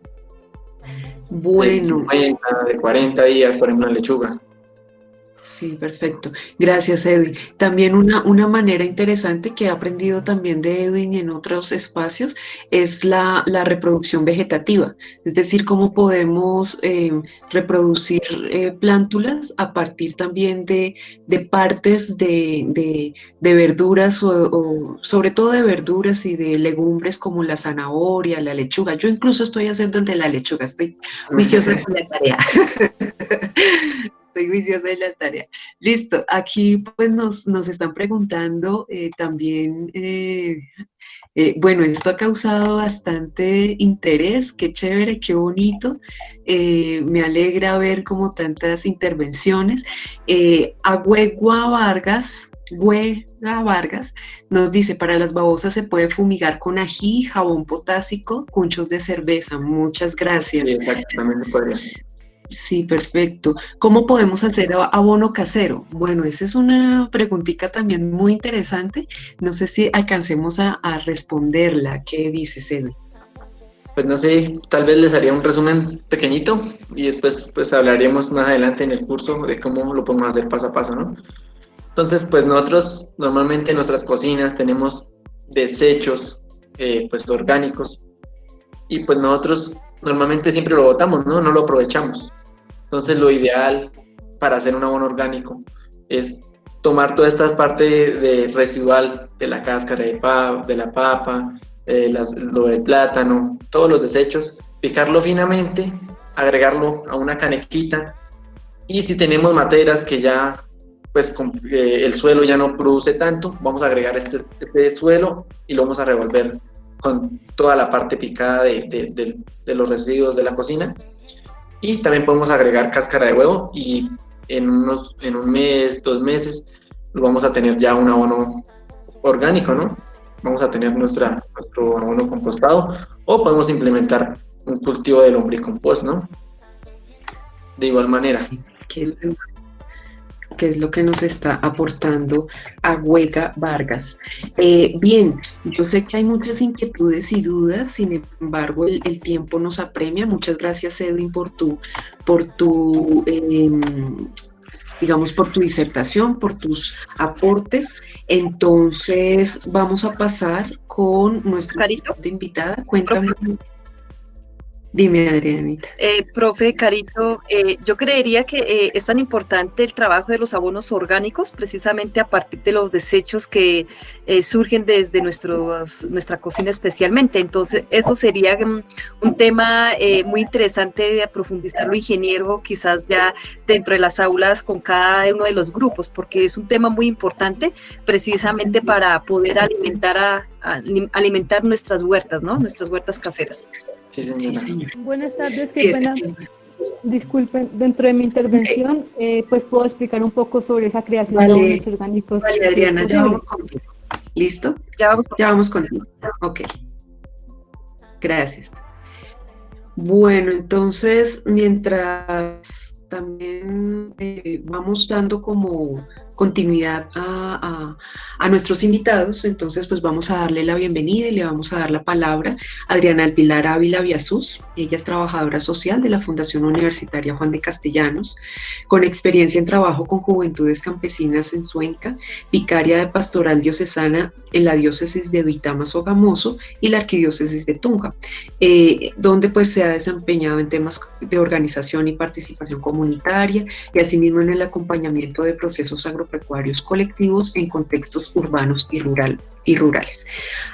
[SPEAKER 1] Bueno.
[SPEAKER 3] De 50, de 40 días, por ejemplo, en lechuga.
[SPEAKER 1] Sí, perfecto. Gracias, Edwin. También una manera interesante que he aprendido también de Edwin y en otros espacios es la reproducción vegetativa, es decir, cómo podemos reproducir plántulas a partir también de partes de verduras o sobre todo de verduras y de legumbres como la zanahoria, la lechuga. Yo incluso estoy haciendo el de la lechuga, estoy juiciosa con la tarea. Estoy juiciosa de la tarea. Listo, aquí pues nos están preguntando también, bueno, esto ha causado bastante interés, qué chévere, qué bonito, me alegra ver como tantas intervenciones. Agüegua Vargas, Huega Vargas nos dice, para las babosas se puede fumigar con ají, jabón potásico, cunchos de cerveza. Muchas gracias.
[SPEAKER 3] Sí, exacto, también se podría.
[SPEAKER 1] Sí, perfecto. ¿Cómo podemos hacer abono casero? Bueno, esa es una preguntita también muy interesante. No sé si alcancemos a responderla. ¿Qué dices, Edwin?
[SPEAKER 3] Pues no sé, tal vez les haría un resumen pequeñito y después pues hablaríamos más adelante en el curso de cómo lo podemos hacer paso a paso, ¿no? Entonces, pues nosotros normalmente en nuestras cocinas tenemos desechos pues orgánicos y pues nosotros normalmente siempre lo botamos, ¿no? No lo aprovechamos. Entonces lo ideal para hacer un abono orgánico es tomar toda esta parte de residual de la cáscara de la papa, lo del plátano, todos los desechos, picarlo finamente, agregarlo a una canequita y si tenemos materas que ya pues el suelo ya no produce tanto, vamos a agregar este suelo y lo vamos a revolver con toda la parte picada de los residuos de la cocina. Y también podemos agregar cáscara de huevo y en un mes, 2 meses, vamos a tener ya un abono orgánico, ¿no? Vamos a tener nuestro abono compostado o podemos implementar un cultivo de lombricompost, ¿no? De igual manera.
[SPEAKER 1] ¿Qué es lo que nos está aportando Agüega Vargas? Bien, yo sé que hay muchas inquietudes y dudas, sin embargo el tiempo nos apremia. Muchas gracias, Edwin, por tu digamos, por tu disertación, por tus aportes. Entonces vamos a pasar con nuestra invitada. Cuéntame. Dime, Adrianita.
[SPEAKER 2] Profe Carito, yo creería que es tan importante el trabajo de los abonos orgánicos precisamente a partir de los desechos que surgen desde nuestra cocina especialmente. Entonces, eso sería un tema muy interesante de profundizarlo, ingeniero, quizás ya dentro de las aulas con cada uno de los grupos, porque es un tema muy importante precisamente para poder alimentar nuestras huertas, ¿no? Nuestras huertas caseras.
[SPEAKER 3] Sí, señora.
[SPEAKER 1] Sí, señor.
[SPEAKER 4] Buenas tardes, qué pena. Disculpen, dentro de mi intervención, pues puedo explicar un poco sobre esa creación de abonos orgánicos.
[SPEAKER 1] Vale, Adriana, ya vamos contigo. ¿Listo? Ya vamos contigo. Ok. Gracias. Bueno, entonces, mientras también vamos dando como continuidad a nuestros invitados, entonces pues vamos a darle la bienvenida y le vamos a dar la palabra a Adriana del Pilar Ávila Viasús. Ella es trabajadora social de la Fundación Universitaria Juan de Castellanos, con experiencia en trabajo con juventudes campesinas en Cuenca, vicaria de pastoral diocesana en la diócesis de Duitama-Sogamoso y la arquidiócesis de Tunja, donde pues se ha desempeñado en temas de organización y participación comunitaria y asimismo en el acompañamiento de procesos agropecuarios colectivos en contextos urbanos y rurales.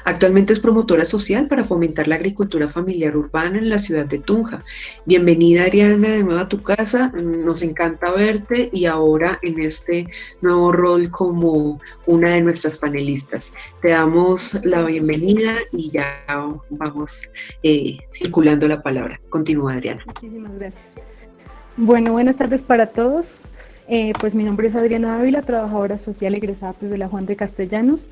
[SPEAKER 1] Actualmente es promotora social para fomentar la agricultura familiar urbana en la ciudad de Tunja. Bienvenida, Adriana, de nuevo a tu casa. Nos encanta verte y ahora en este nuevo rol como una de nuestras panelistas. Te damos la bienvenida y ya vamos circulando la palabra. Continúa, Adriana.
[SPEAKER 4] Muchísimas gracias. Bueno, buenas tardes para todos. Pues mi nombre es Adriana Ávila, trabajadora social egresada pues, de la Juan de Castellanos.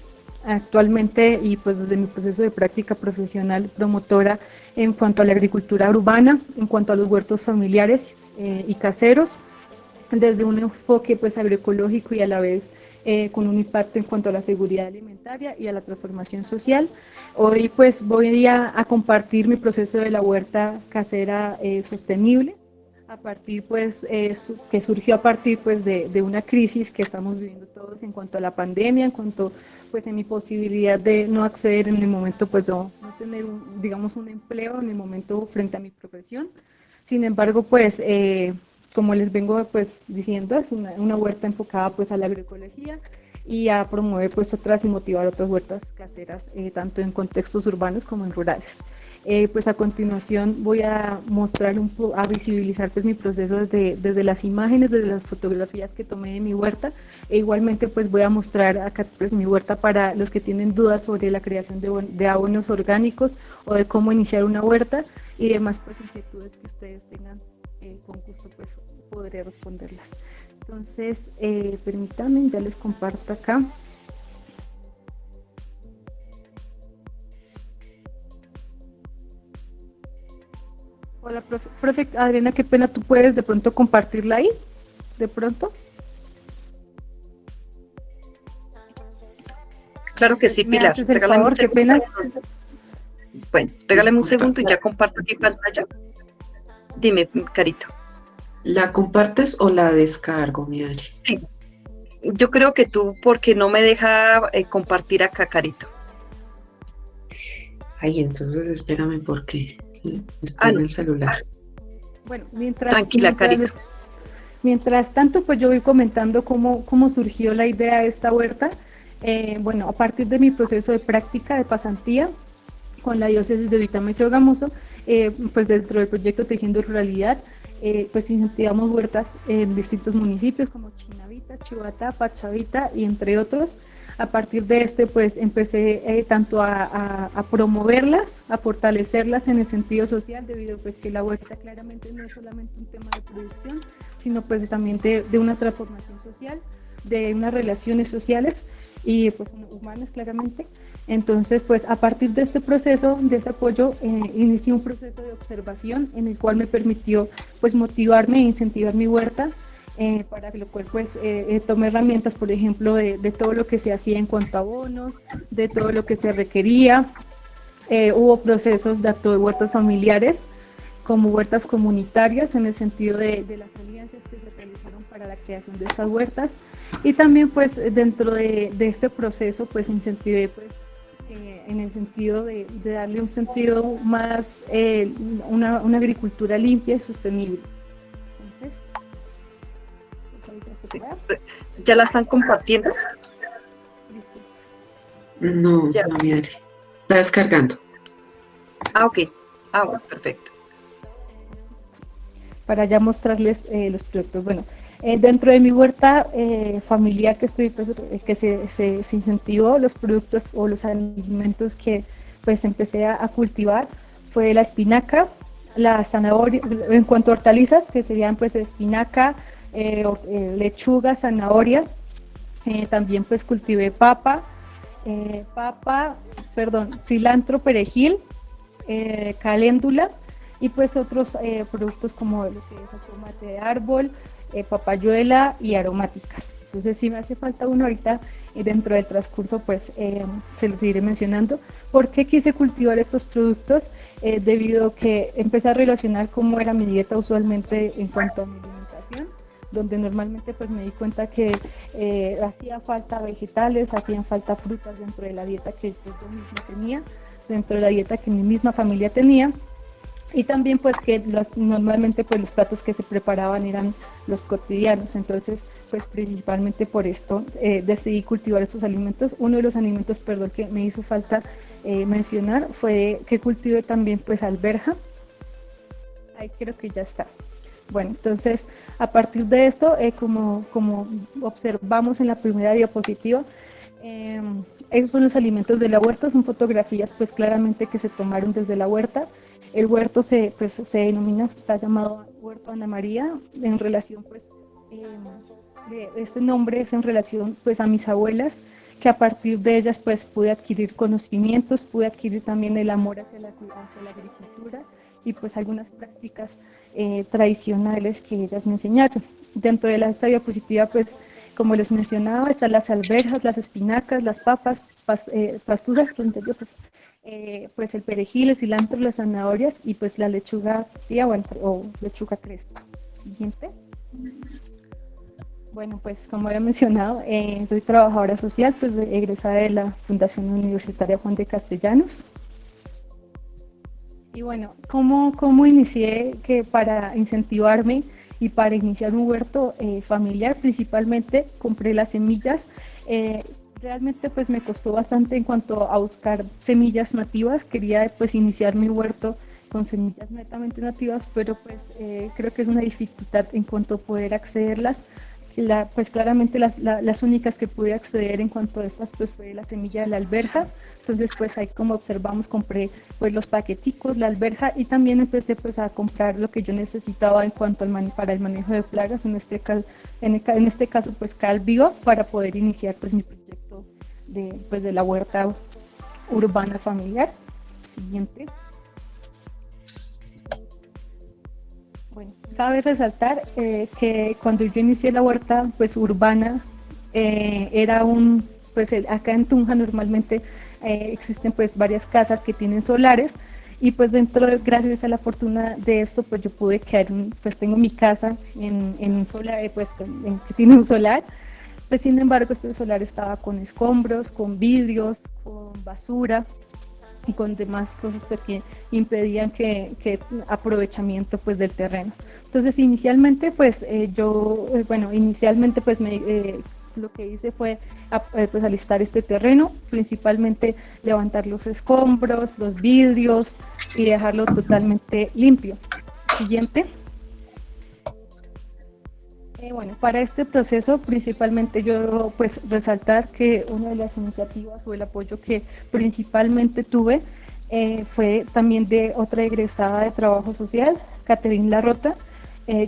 [SPEAKER 4] Actualmente y pues desde mi proceso de práctica profesional, promotora en cuanto a la agricultura urbana, en cuanto a los huertos familiares y caseros, desde un enfoque pues agroecológico y a la vez con un impacto en cuanto a la seguridad alimentaria y a la transformación social. Hoy pues voy a compartir mi proceso de la huerta casera sostenible, a partir pues que surgió a partir pues de una crisis que estamos viviendo todos en cuanto a la pandemia, en cuanto pues en mi posibilidad de no acceder en el momento pues no tener digamos un empleo en el momento frente a mi profesión. Sin embargo pues como les vengo pues diciendo, es una huerta enfocada pues a la agroecología y a promover pues otras y motivar otras huertas caseras tanto en contextos urbanos como en rurales. Pues a continuación voy a mostrar a visibilizar pues mi proceso desde las imágenes, desde las fotografías que tomé de mi huerta, e igualmente pues voy a mostrar acá pues mi huerta para los que tienen dudas sobre la creación de abonos orgánicos o de cómo iniciar una huerta y demás pues inquietudes que ustedes tengan, con gusto pues podré responderlas. Entonces permítanme, ya les comparto acá. Hola, profe Adriana, qué pena, ¿tú puedes de pronto compartirla ahí? ¿De pronto?
[SPEAKER 2] Claro que sí, Pilar.
[SPEAKER 4] Regálame un segundo. Qué pena.
[SPEAKER 2] Bueno, regálame un segundo y ya comparto mi pantalla. Dime, Carito.
[SPEAKER 1] ¿La compartes o la descargo, mi Adri?
[SPEAKER 2] Sí. Yo creo que tú, porque no me deja compartir acá, Carito.
[SPEAKER 1] Ay, entonces espérame porque está en el celular.
[SPEAKER 4] Bueno,
[SPEAKER 2] tranquila, Carito.
[SPEAKER 4] Mientras tanto, pues yo voy comentando cómo surgió la idea de esta huerta. Bueno, a partir de mi proceso de práctica de pasantía con la diócesis de Duitama y Sogamoso, pues dentro del proyecto Tejiendo Ruralidad, pues incentivamos huertas en distintos municipios como Chinavita, Chihuatá, Pachavita y entre otros. A partir de pues empecé tanto a promoverlas, a fortalecerlas en el sentido social, debido pues que la huerta claramente no es solamente un tema de producción, sino pues también de una transformación social, de unas relaciones sociales y pues humanas claramente. Entonces pues a partir de este proceso, de este apoyo, inicié un proceso de observación en el cual me permitió pues motivarme e incentivar mi huerta, para lo cual pues tomé herramientas, por ejemplo, de todo lo que se hacía en cuanto a abonos, de todo lo que se requería. Hubo procesos tanto de huertas familiares como huertas comunitarias, en el sentido de las alianzas que se realizaron para la creación de estas huertas, y también pues dentro de este proceso pues incentivé pues en el sentido de darle un sentido más, una agricultura limpia y sostenible.
[SPEAKER 2] Sí. ¿Ya la están compartiendo?
[SPEAKER 1] No,
[SPEAKER 2] ya.
[SPEAKER 1] No, mi Adri. Está descargando.
[SPEAKER 2] Ok. Bueno, perfecto.
[SPEAKER 4] Para ya mostrarles los productos. Bueno, dentro de mi huerta familiar que se incentivó, los productos o los alimentos que pues empecé a cultivar fue la espinaca, la zanahoria, en cuanto a hortalizas, que serían pues espinaca, lechuga, zanahoria, también pues cultivé cilantro, perejil, caléndula y pues otros productos como lo que es el tomate de árbol, papayuela y aromáticas. Entonces sí me hace falta uno ahorita y dentro del transcurso pues se los iré mencionando. ¿Por qué quise cultivar estos productos? Debido a que empecé a relacionar cómo era mi dieta usualmente en cuanto a mi alimentación, donde normalmente pues me di cuenta que hacía falta vegetales, hacían falta frutas dentro de la dieta que pues, yo misma tenía, dentro de la dieta que mi misma familia tenía, y también pues que normalmente pues los platos que se preparaban eran los cotidianos. Entonces pues principalmente por esto decidí cultivar estos alimentos. Uno de los alimentos, perdón, que me hizo falta mencionar fue que cultivé también pues alberja. Ahí creo que ya está. Bueno, entonces a partir de esto, como observamos en la primera diapositiva, esos son los alimentos de la huerta, son fotografías pues claramente que se tomaron desde la huerta. El huerto se denomina, está llamado Huerto Ana María, en relación pues, este nombre es en relación pues a mis abuelas, que a partir de ellas pues pude adquirir conocimientos, pude adquirir también el amor hacia la agricultura y pues algunas prácticas tradicionales que ellas me enseñaron. Dentro de esta diapositiva pues, como les mencionaba, están las alberjas, las espinacas, las papas, pastusas, pues el perejil, el cilantro, las zanahorias y pues la lechuga tía o lechuga crespa. Siguiente. Bueno, pues como había mencionado, soy trabajadora social, pues egresada de la Fundación Universitaria Juan de Castellanos. Y bueno, ¿cómo inicié que para incentivarme y para iniciar un huerto familiar? Principalmente compré las semillas. Realmente pues me costó bastante en cuanto a buscar semillas nativas. Quería pues iniciar mi huerto con semillas netamente nativas, pero pues creo que es una dificultad en cuanto a poder accederlas. Pues claramente las únicas que pude acceder en cuanto a estas pues fue la semilla de la alberja. Entonces pues ahí, como observamos, compré pues los paqueticos, la alberja, y también empecé pues a comprar lo que yo necesitaba en cuanto para el manejo de plagas, en este caso pues Cal Viva, para poder iniciar pues mi proyecto de la huerta urbana familiar. Siguiente. Bueno, cabe resaltar que cuando yo inicié la huerta pues urbana, acá en Tunja normalmente existen pues varias casas que tienen solares, y pues gracias a la fortuna de esto pues yo pude pues tengo mi casa en un solar, que tiene un solar. Pues sin embargo este solar estaba con escombros, con vidrios, con basura y con demás cosas pues, que impedían que aprovechamiento pues del terreno. Entonces inicialmente pues lo que hice fue pues alistar este terreno, principalmente levantar los escombros, los vidrios y dejarlo totalmente limpio. Siguiente. Bueno, para este proceso principalmente yo pues resaltar que una de las iniciativas o el apoyo que principalmente tuve fue también de otra egresada de trabajo social, Caterine Larrota,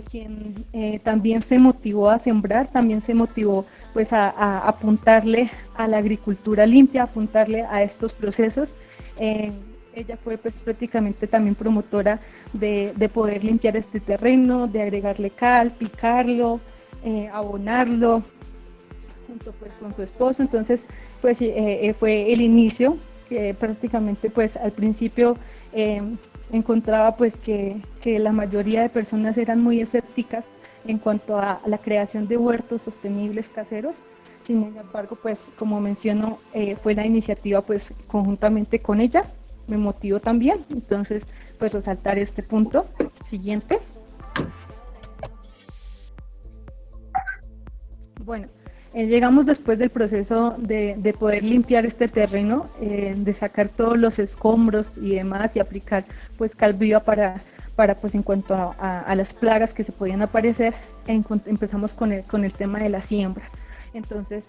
[SPEAKER 4] quien también se motivó a sembrar, también se motivó pues a apuntarle a la agricultura limpia, apuntarle a estos procesos. Ella fue pues prácticamente también promotora de poder limpiar este terreno, de agregarle cal, picarlo, abonarlo, junto pues con su esposo. Entonces pues fue el inicio, que prácticamente pues al principio encontraba pues que la mayoría de personas eran muy escépticas en cuanto a la creación de huertos sostenibles caseros. Sin embargo, pues como menciono, fue la iniciativa pues conjuntamente con ella, me motivó también. Entonces pues resaltar este punto. Siguiente. Bueno, llegamos después del proceso de poder limpiar este terreno, de sacar todos los escombros y demás, y aplicar pues Cal Viva para pues en cuanto a las plagas que se podían aparecer. Empezamos con el tema de la siembra. Entonces,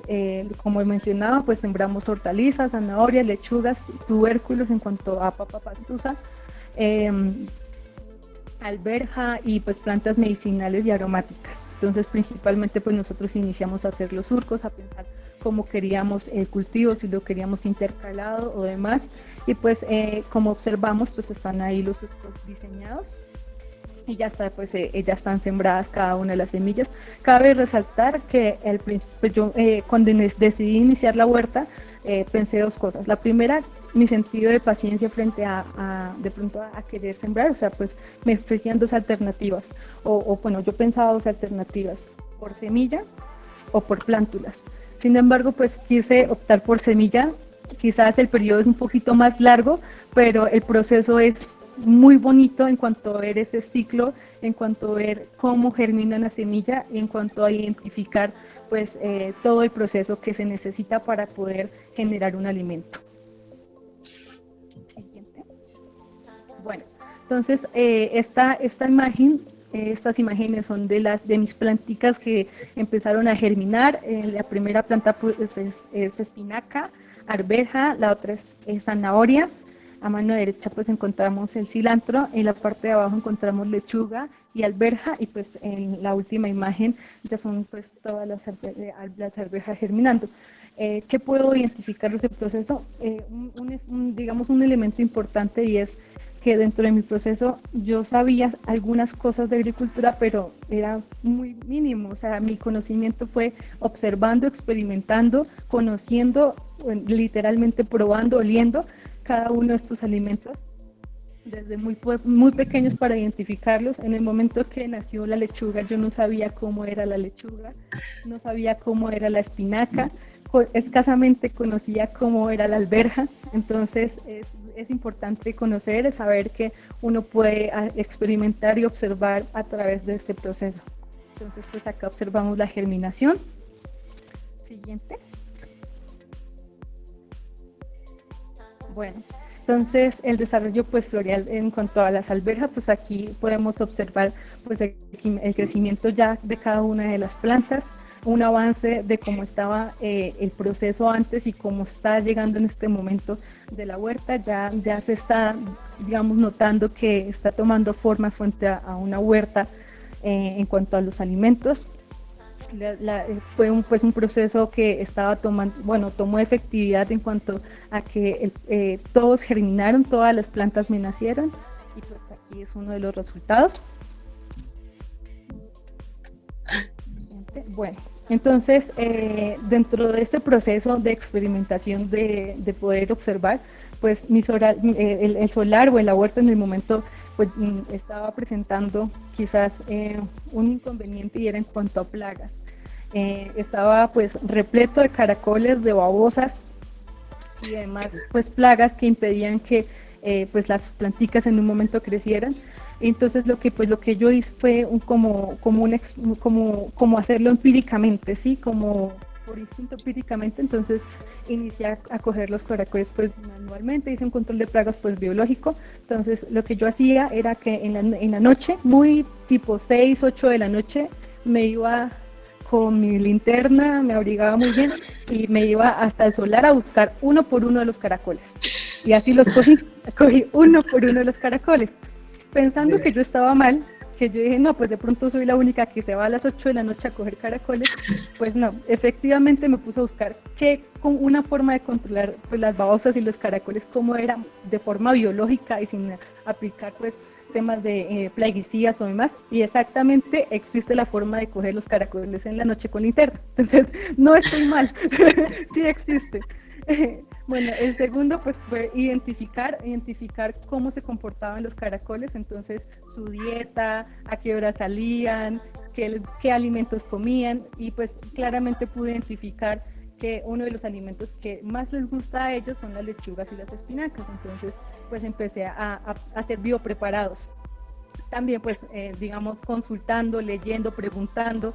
[SPEAKER 4] como he mencionado, pues sembramos hortalizas, zanahorias, lechugas, tubérculos en cuanto a papa pastusa, alberja y pues plantas medicinales y aromáticas. Entonces principalmente pues nosotros iniciamos a hacer los surcos, a pensar cómo queríamos el cultivo, si lo queríamos intercalado o demás, y pues como observamos pues están ahí los surcos diseñados. y ya está, pues ya están sembradas cada una de las semillas. Cabe resaltar que pues yo cuando decidí iniciar la huerta, pensé dos cosas. La primera, mi sentido de paciencia frente de pronto a querer sembrar, o sea, pues me ofrecían dos alternativas, bueno, yo pensaba dos alternativas, por semilla o por plántulas. Sin embargo, pues quise optar por semilla. Quizás el periodo es un poquito más largo, pero el proceso es muy bonito en cuanto a ver ese ciclo, en cuanto a ver cómo germina la semilla, en cuanto a identificar pues todo el proceso que se necesita para poder generar un alimento. Siguiente. Bueno, entonces esta imagen, estas imágenes son de mis plantitas que empezaron a germinar. La primera planta pues, es espinaca, arveja, la otra es zanahoria. A mano derecha pues encontramos el cilantro, en la parte de abajo encontramos lechuga y alberja, y pues en la última imagen ya son pues todas las arvejas germinando. ¿Qué puedo identificar de ese proceso? Digamos un elemento importante, y es que dentro de mi proceso yo sabía algunas cosas de agricultura, pero era muy mínimo. O sea, mi conocimiento fue observando, experimentando, conociendo, literalmente probando, oliendo cada uno de estos alimentos desde muy pequeños para identificarlos. En el momento que nació la lechuga, yo no sabía cómo era la lechuga, no sabía cómo era la espinaca, escasamente conocía cómo era la alberja. Entonces es importante conocer, saber que uno puede experimentar y observar a través de este proceso. Entonces pues acá observamos la germinación. Siguiente. Bueno, entonces el desarrollo pues floreal en cuanto a las alberjas, pues aquí podemos observar pues el crecimiento ya de cada una de las plantas, un avance de cómo estaba el proceso antes y cómo está llegando en este momento de la huerta. Ya se está, digamos, notando que está tomando forma frente a una huerta en cuanto a los alimentos. Fue un proceso que estaba tomó efectividad en cuanto a que todos germinaron, todas las plantas me nacieron, y pues aquí es uno de los resultados. Bueno, entonces dentro de este proceso de experimentación de poder observar, pues el solar o la huerta en el momento pues estaba presentando quizás un inconveniente, y era en cuanto a plagas. Estaba pues repleto de caracoles, de babosas y además pues plagas que impedían que pues las planticas en un momento crecieran. Entonces lo que yo hice fue como hacerlo empíricamente, ¿sí? Como por instinto empíricamente. Entonces inicié a coger los caracoles pues manualmente, hice un control de plagas pues biológico. Entonces lo que yo hacía era que en la noche, muy tipo 6, 8 de la noche, me iba con mi linterna, me abrigaba muy bien y me iba hasta el solar a buscar uno por uno de los caracoles. Y así los cogí uno por uno de los caracoles, pensando que yo estaba mal, que yo dije, no, pues de pronto soy la única que se va a las 8 de la noche a coger caracoles. Pues no, efectivamente me puse a buscar con una forma de controlar pues las babosas y los caracoles, cómo era de forma biológica y sin aplicar pues temas de plaguicidas o demás, y exactamente existe la forma de coger los caracoles en la noche con linterna. Entonces no estoy mal, sí existe. Bueno, el segundo pues fue identificar cómo se comportaban los caracoles, entonces su dieta, a qué hora salían, qué alimentos comían, y pues claramente pude identificar que uno de los alimentos que más les gusta a ellos son las lechugas y las espinacas. Entonces pues empecé a hacer biopreparados. También pues digamos consultando, leyendo, preguntando.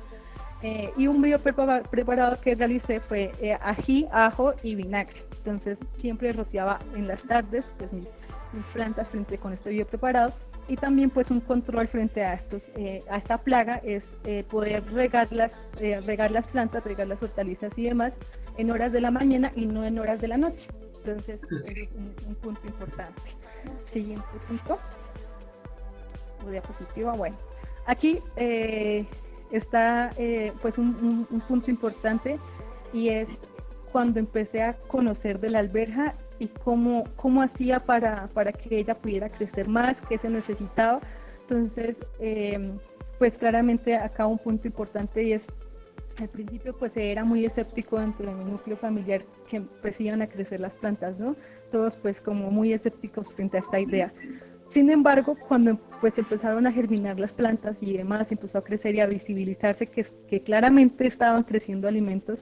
[SPEAKER 4] Y un biopreparado que realicé fue ají, ajo y vinagre. Entonces siempre rociaba en las tardes pues mis plantas frente con este biopreparado. Y también pues un control frente a esta plaga es poder regar las plantas, regar las hortalizas y demás en horas de la mañana y no en horas de la noche. Entonces es un punto importante. Siguiente punto. Diapositiva. Bueno, aquí está pues un punto importante, y es cuando empecé a conocer de la alberja y cómo hacía para que ella pudiera crecer más, qué se necesitaba. Entonces, pues claramente acá un punto importante y es, al principio pues era muy escéptico dentro de mi núcleo familiar que pues iban a crecer las plantas, ¿no? Todos pues como muy escépticos frente a esta idea. Sin embargo, cuando pues empezaron a germinar las plantas y demás, empezó a crecer y a visibilizarse que claramente estaban creciendo alimentos,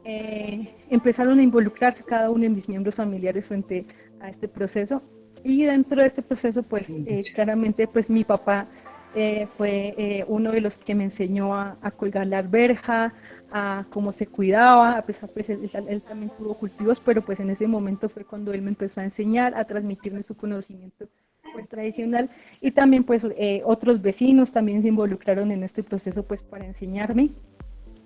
[SPEAKER 4] empezaron a involucrarse cada uno de mis miembros familiares frente a este proceso. Y dentro de este proceso, pues claramente pues mi papá fue uno de los que me enseñó a colgar la arveja, a cómo se cuidaba, a pesar pues él también tuvo cultivos, pero pues en ese momento fue cuando él me empezó a enseñar, a transmitirme su conocimiento pues tradicional, y también pues otros vecinos también se involucraron en este proceso pues para enseñarme.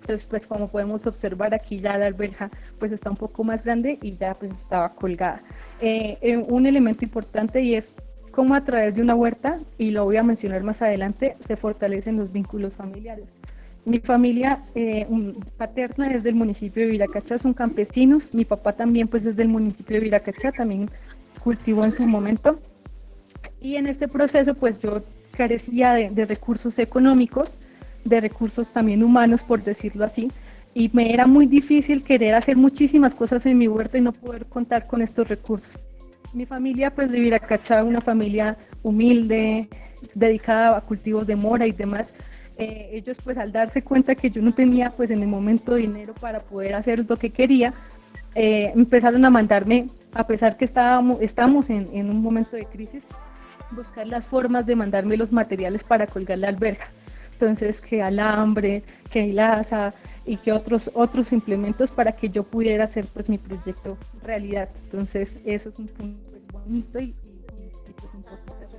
[SPEAKER 4] Entonces pues como podemos observar aquí ya la arveja pues está un poco más grande y ya pues estaba colgada. Un elemento importante y es cómo a través de una huerta, y lo voy a mencionar más adelante, se fortalecen los vínculos familiares. Mi familia paterna es del municipio de Viracachá, son campesinos. Mi papá también pues es del municipio de Viracachá, también cultivó en su momento. Y en este proceso pues yo carecía de recursos económicos, de recursos también humanos, por decirlo así, y me era muy difícil querer hacer muchísimas cosas en mi huerta y no poder contar con estos recursos. Mi familia pues de Viracachá, una familia humilde, dedicada a cultivos de mora y demás, ellos pues al darse cuenta que yo no tenía pues en el momento dinero para poder hacer lo que quería, empezaron a mandarme, a pesar que estamos en un momento de crisis, buscar las formas de mandarme los materiales para colgar la alberca. Entonces, que alambre, que hilaza y que otros implementos para que yo pudiera hacer pues mi proyecto realidad. Entonces, eso es un punto pues, bonito y pues importante.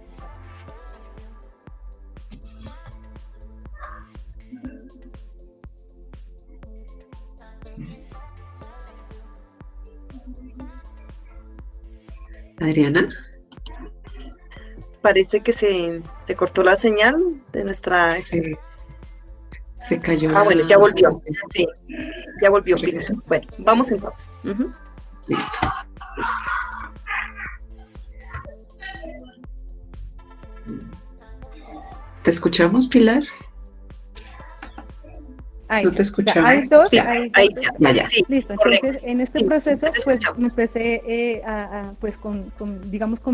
[SPEAKER 1] Adriana.
[SPEAKER 2] Parece que se cortó la señal de nuestra...
[SPEAKER 1] Se cayó.
[SPEAKER 2] Bueno, ya volvió. Sí, ya volvió. Bueno, vamos entonces.
[SPEAKER 1] Listo. ¿Te escuchamos, Pilar?
[SPEAKER 4] No te escuchamos. Hay dos.
[SPEAKER 1] Ya.
[SPEAKER 4] Sí, listo. Entonces, en este proceso, pues me empecé pues con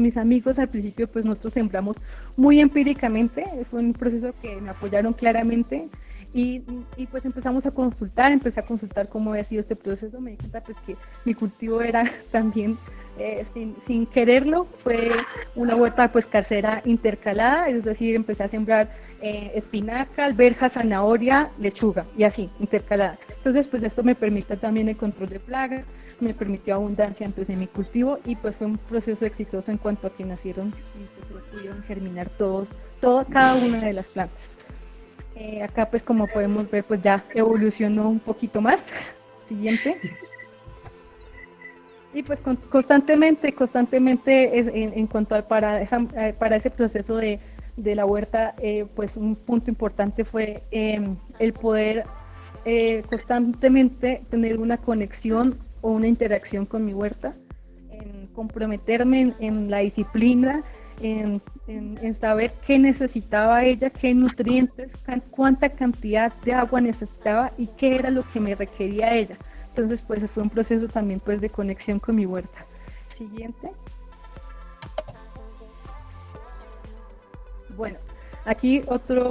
[SPEAKER 4] mis amigos. Al principio, pues nosotros sembramos muy empíricamente. Fue un proceso que me apoyaron claramente. Y pues empecé a consultar cómo había sido este proceso. Me di cuenta pues que mi cultivo era también, sin quererlo, fue una huerta pues casera intercalada, es decir, empecé a sembrar espinaca, alberja, zanahoria, lechuga y así, intercalada. Entonces pues esto me permite también el control de plagas, me permitió abundancia entonces en mi cultivo y pues fue un proceso exitoso en cuanto a que nacieron y pues pudieron germinar cada una de las plantas. Acá pues como podemos ver pues ya evolucionó un poquito más. Siguiente. Y pues constantemente en cuanto a para ese proceso de la huerta, pues un punto importante fue el poder constantemente tener una conexión o una interacción con mi huerta, en comprometerme en la disciplina, en saber qué necesitaba ella, qué nutrientes, cuánta cantidad de agua necesitaba y qué era lo que me requería ella. Entonces pues fue un proceso también pues de conexión con mi huerta. Siguiente. Bueno, aquí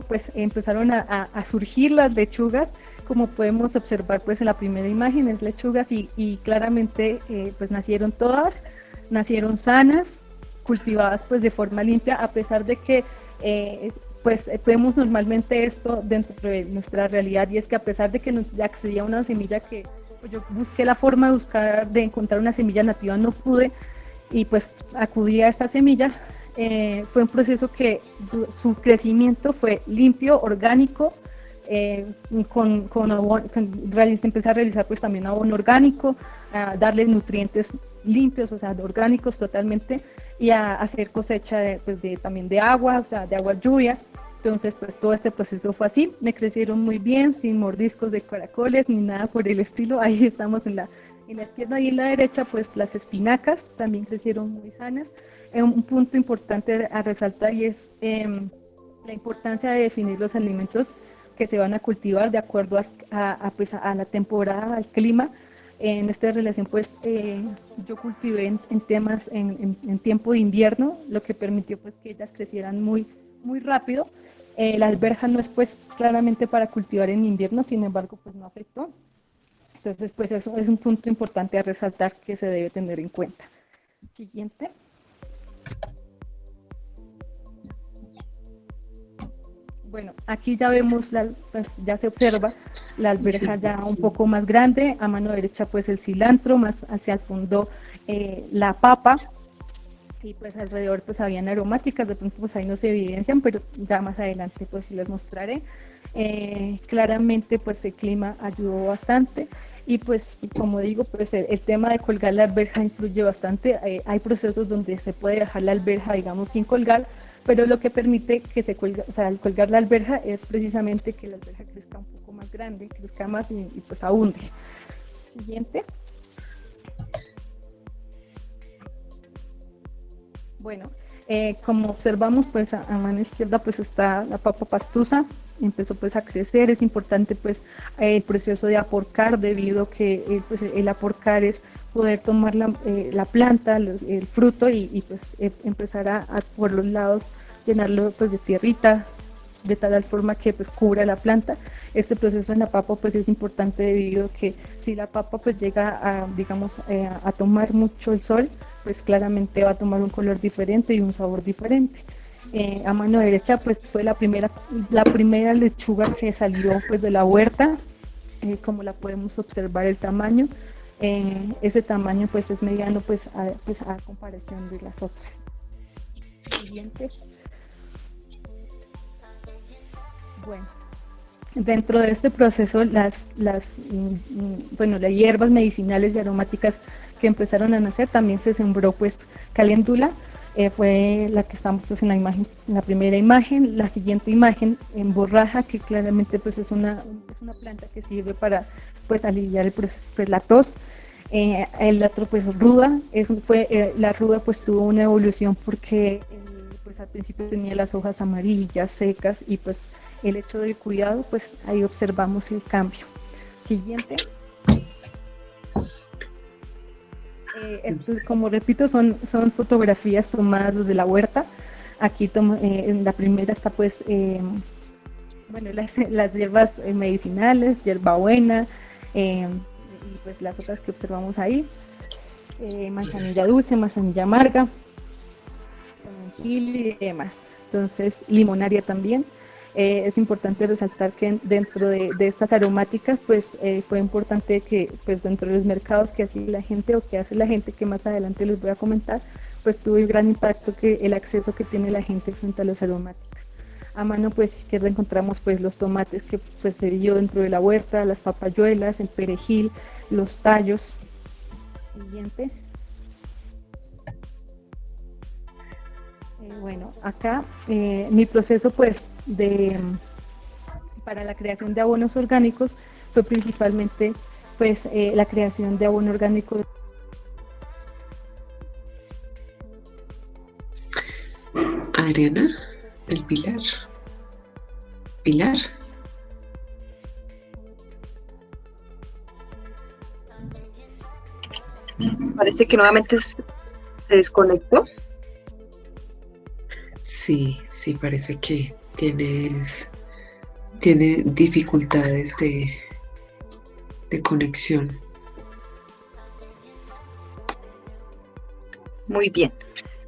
[SPEAKER 4] pues empezaron a surgir las lechugas, como podemos observar pues en la primera imagen, es lechugas y claramente pues nacieron todas, nacieron sanas, cultivadas pues de forma limpia, a pesar de que pues vemos normalmente esto dentro de nuestra realidad, y es que a pesar de que nos accedía a una semilla que pues, yo busqué la forma de encontrar una semilla nativa, no pude, y pues acudí a esta semilla. Fue un proceso que su crecimiento fue limpio, orgánico, empecé a realizar pues también abono orgánico, a darle nutrientes limpios, o sea, orgánicos totalmente, y a hacer cosecha también de agua, o sea, de aguas lluvias. Entonces, pues todo este proceso fue así, me crecieron muy bien, sin mordiscos de caracoles ni nada por el estilo. Ahí estamos en la izquierda y en la derecha, pues las espinacas también crecieron muy sanas. Un punto importante a resaltar y es La importancia de definir los alimentos que se van a cultivar de acuerdo pues, a la temporada, al clima. En esta relación, pues, yo cultivé en tiempo de invierno, lo que permitió pues que ellas crecieran muy rápido. La alberja no es pues claramente para cultivar en invierno, sin embargo, pues no afectó. Entonces, pues eso es un punto importante a resaltar que se debe tener en cuenta. Siguiente. Bueno, aquí ya vemos, pues ya se observa la alberja ya un poco más grande, a mano derecha pues el cilantro, más hacia el fondo la papa, y pues alrededor pues habían aromáticas, de pronto pues ahí no se evidencian, pero ya más adelante pues les mostraré. Claramente pues el clima ayudó bastante, y pues como digo, pues el tema de colgar la alberja influye bastante. Hay procesos donde se puede dejar la alberja, digamos, sin colgar, pero lo que permite que se cuelga, o sea, al colgar la alberja es precisamente que la alberja crezca un poco más grande, crezca más y pues abunde. Siguiente. Bueno, como observamos, pues a mano izquierda pues está la papa pastusa, empezó pues a crecer. Es importante pues el proceso de aporcar, debido a que pues, el aporcar es poder tomar la planta, el fruto y pues empezar a por los lados llenarlo pues de tierrita, de tal forma que pues cubra la planta. Este proceso en la papa pues es importante, debido a que si la papa pues llega a, digamos, a tomar mucho el sol, pues claramente va a tomar un color diferente y un sabor diferente. A mano derecha pues fue la primera lechuga que salió pues de la huerta. Como la podemos observar, el tamaño, ese tamaño pues es mediano pues a comparación de las otras. Siguiente. Bueno, dentro de este proceso las hierbas medicinales y aromáticas que empezaron a nacer, también se sembró pues caléndula. Fue la que estamos pues en la imagen, en la primera imagen. La siguiente imagen, en borraja, que claramente pues es una planta que sirve para pues aliviar el proceso, pues, la tos. El otro pues ruda, la ruda pues tuvo una evolución porque pues al principio tenía las hojas amarillas, secas, y pues el hecho del cuidado, pues ahí observamos el cambio. Siguiente. Como repito, son fotografías tomadas desde la huerta. Aquí en la primera está pues las hierbas medicinales, hierbabuena, y pues las otras que observamos ahí, manzanilla dulce, manzanilla amarga, gil y demás. Entonces, limonaria también. Es importante resaltar que dentro de estas aromáticas pues fue importante que pues dentro de los mercados que hace la gente, que más adelante les voy a comentar, pues tuvo un gran impacto que el acceso que tiene la gente frente a las aromáticas. A mano pues izquierda encontramos pues los tomates que pues se dio dentro de la huerta, las papayuelas, el perejil, los tallos. Siguiente. Bueno, acá mi proceso pues para la creación de abonos orgánicos fue principalmente pues la creación de abono orgánico.
[SPEAKER 1] Adriana, del Pilar.
[SPEAKER 2] Parece que nuevamente se desconectó.
[SPEAKER 1] Sí, parece que tiene dificultades de conexión.
[SPEAKER 2] Muy bien.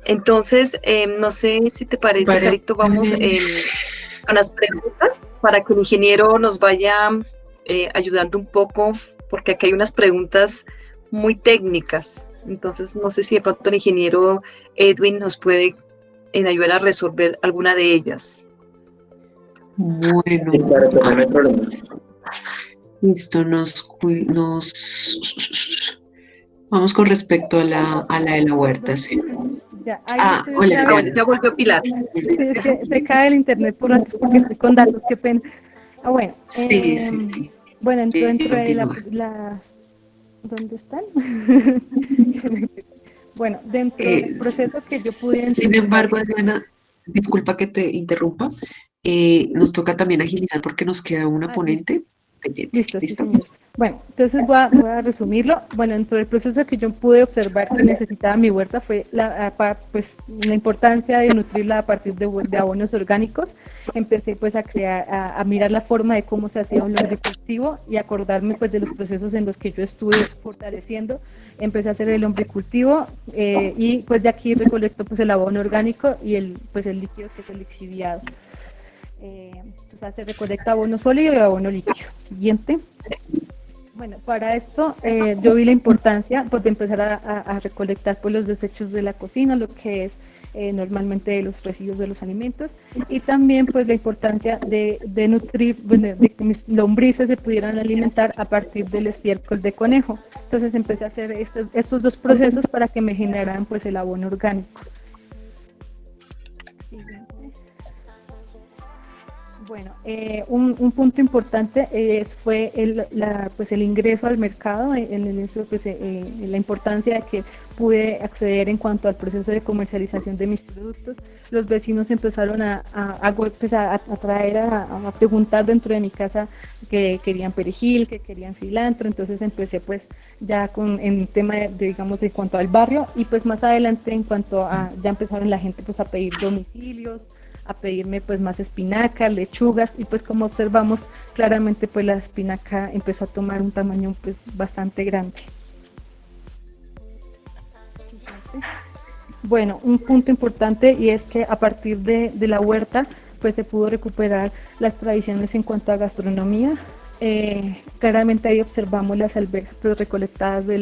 [SPEAKER 2] Entonces, no sé si te parece, Carito, vamos con las preguntas para que el ingeniero nos vaya ayudando un poco, porque aquí hay unas preguntas muy técnicas. Entonces, no sé si de pronto el ingeniero Edwin nos puede ayudar a resolver alguna de ellas.
[SPEAKER 1] Bueno,
[SPEAKER 3] sí, claro, no hay problema.
[SPEAKER 1] Listo, vamos con respecto a la de la huerta, ¿sí?
[SPEAKER 4] Ya,
[SPEAKER 1] hola,
[SPEAKER 2] bueno, ya volvió Pilar.
[SPEAKER 4] Sí, es que se cae el internet por antes porque estoy con datos, qué pena. Bueno,
[SPEAKER 1] sí.
[SPEAKER 4] Bueno, dentro de las... ¿Dónde están? Bueno, dentro del proceso que yo pude identificar...
[SPEAKER 1] Sin embargo, Adriana, disculpa que te interrumpa, Nos toca también agilizar porque nos queda una
[SPEAKER 4] Ah,
[SPEAKER 1] ponente pendiente.
[SPEAKER 4] listo, sí,
[SPEAKER 1] ¿Listo?
[SPEAKER 4] señor. Bueno, entonces voy a resumirlo. Bueno, dentro del proceso que yo pude observar que necesitaba mi huerta fue pues, la importancia de nutrirla a partir de abonos orgánicos. Empecé pues a crear, a mirar la forma de cómo se hacía un lombricultivo y acordarme pues de los procesos en los que yo estuve fortaleciendo. Empecé a hacer el lombricultivo y pues de aquí recolecto pues el abono orgánico y pues el líquido que es el lixiviado. O sea, se recolecta abono sólido y abono líquido. Siguiente. Bueno, para esto yo vi la importancia pues, de empezar a recolectar pues, los desechos de la cocina, lo que es normalmente los residuos de los alimentos, y también pues la importancia de nutrir, bueno, de que mis lombrices se pudieran alimentar a partir del estiércol de conejo. Entonces empecé a hacer estos dos procesos para que me generaran pues el abono orgánico. Bueno, un punto importante fue pues el ingreso al mercado, pues, la importancia de que pude acceder en cuanto al proceso de comercialización de mis productos. Los vecinos empezaron pues, a traer, a preguntar dentro de mi casa que querían perejil, que querían cilantro, entonces empecé pues ya en tema digamos, en cuanto al barrio, y pues más adelante en cuanto ya empezaron la gente pues a pedir domicilios, a pedirme pues más espinaca, lechugas, y pues como observamos claramente pues la espinaca empezó a tomar un tamaño pues bastante grande. Bueno, un punto importante y es que a partir de la huerta pues se pudo recuperar las tradiciones en cuanto a gastronomía. Claramente ahí observamos las alberjas pues, recolectadas de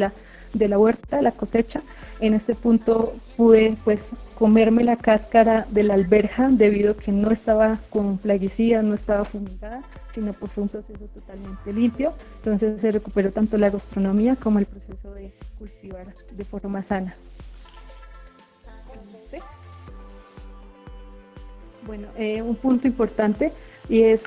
[SPEAKER 4] la huerta, la cosecha. En este punto pude pues comerme la cáscara de la alberja debido a que no estaba con plaguicidas, no estaba fumigada, sino pues fue un proceso totalmente limpio. Entonces se recuperó tanto la gastronomía como el proceso de cultivar de forma sana. Bueno, un punto importante y es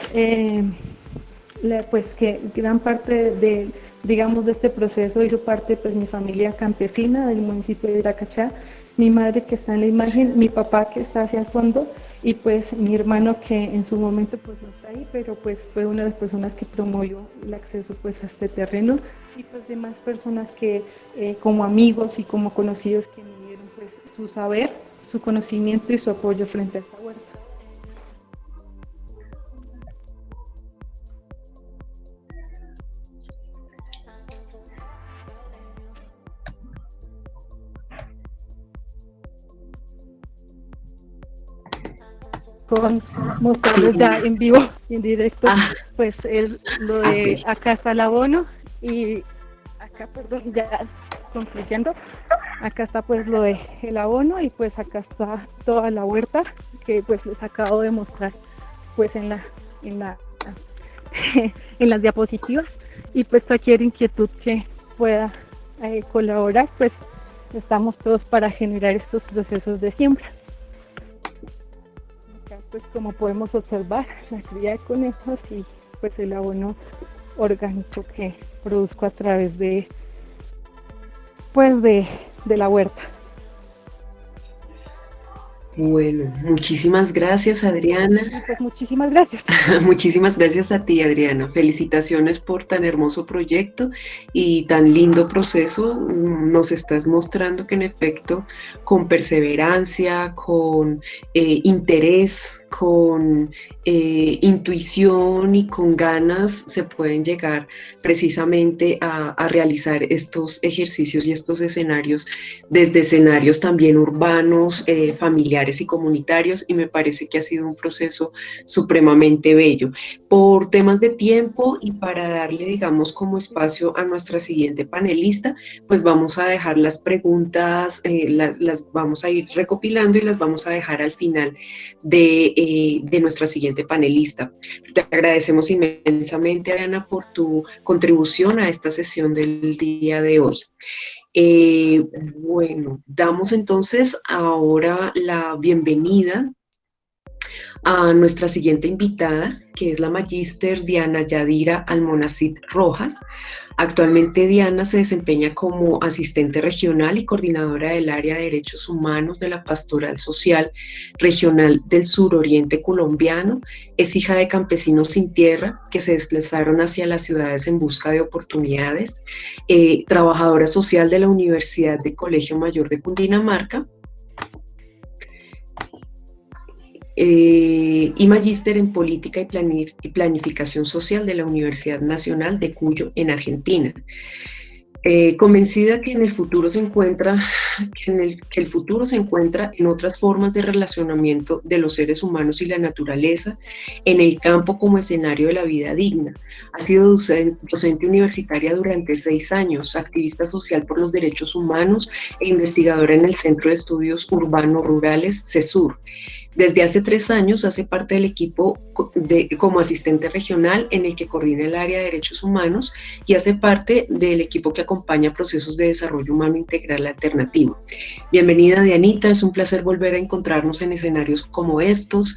[SPEAKER 4] pues que gran parte digamos, de este proceso hizo parte pues mi familia campesina del municipio de Iracachá, mi madre que está en la imagen, mi papá que está hacia el fondo y pues mi hermano que en su momento pues no está ahí, pero pues fue una de las personas que promovió el acceso pues a este terreno, y pues demás personas que como amigos y como conocidos que me dieron pues su saber, su conocimiento y su apoyo frente a esta huerta. Con mostrarles ya en vivo y en directo pues lo de acá está el abono y acá, perdón, ya concluyendo, acá está pues lo de el abono y pues acá está toda la huerta que pues les acabo de mostrar pues en las diapositivas, y pues cualquier inquietud que pueda colaborar pues estamos todos para generar estos procesos de siembra. Pues como podemos observar, la cría de conejos y pues el abono orgánico que produzco a través de la huerta.
[SPEAKER 1] Bueno, muchísimas gracias, Adriana.
[SPEAKER 4] Y pues muchísimas gracias.
[SPEAKER 1] Muchísimas gracias a ti, Adriana. Felicitaciones por tan hermoso proyecto y tan lindo proceso. Nos estás mostrando que en efecto, con perseverancia, con interés, con intuición y con ganas, se pueden llegar precisamente a realizar estos ejercicios y estos escenarios, desde escenarios también urbanos, familiares y comunitarios, y me parece que ha sido un proceso supremamente bello. Por temas de tiempo y para darle, digamos, como espacio a nuestra siguiente panelista, pues vamos a dejar las preguntas, las vamos a ir recopilando y las vamos a dejar al final de nuestra siguiente panelista. Te agradecemos inmensamente, Adriana, por tu contribución a esta sesión del día de hoy. Bueno, damos entonces ahora la bienvenida a nuestra siguiente invitada, que es la magíster Diana Yadira Almonacid Rojas. Actualmente Diana se desempeña como asistente regional y coordinadora del área de derechos humanos de la Pastoral Social Regional del Suroriente colombiano. Es hija de campesinos sin tierra que se desplazaron hacia las ciudades en busca de oportunidades, trabajadora social de la Universidad de Colegio Mayor de Cundinamarca, y magíster en Política y Planificación Social de la Universidad Nacional de Cuyo, en Argentina. Convencida que el futuro se encuentra en otras formas de relacionamiento de los seres humanos y la naturaleza, en el campo como escenario de la vida digna. Ha sido docente universitaria durante 6 años, activista social por los derechos humanos e investigadora en el Centro de Estudios Urbanos Rurales, CESUR. Desde hace 3 años hace parte del equipo como asistente regional en el que coordina el área de derechos humanos y hace parte del equipo que acompaña procesos de desarrollo humano integral alternativo. Bienvenida, Dianita, es un placer volver a encontrarnos en escenarios como estos.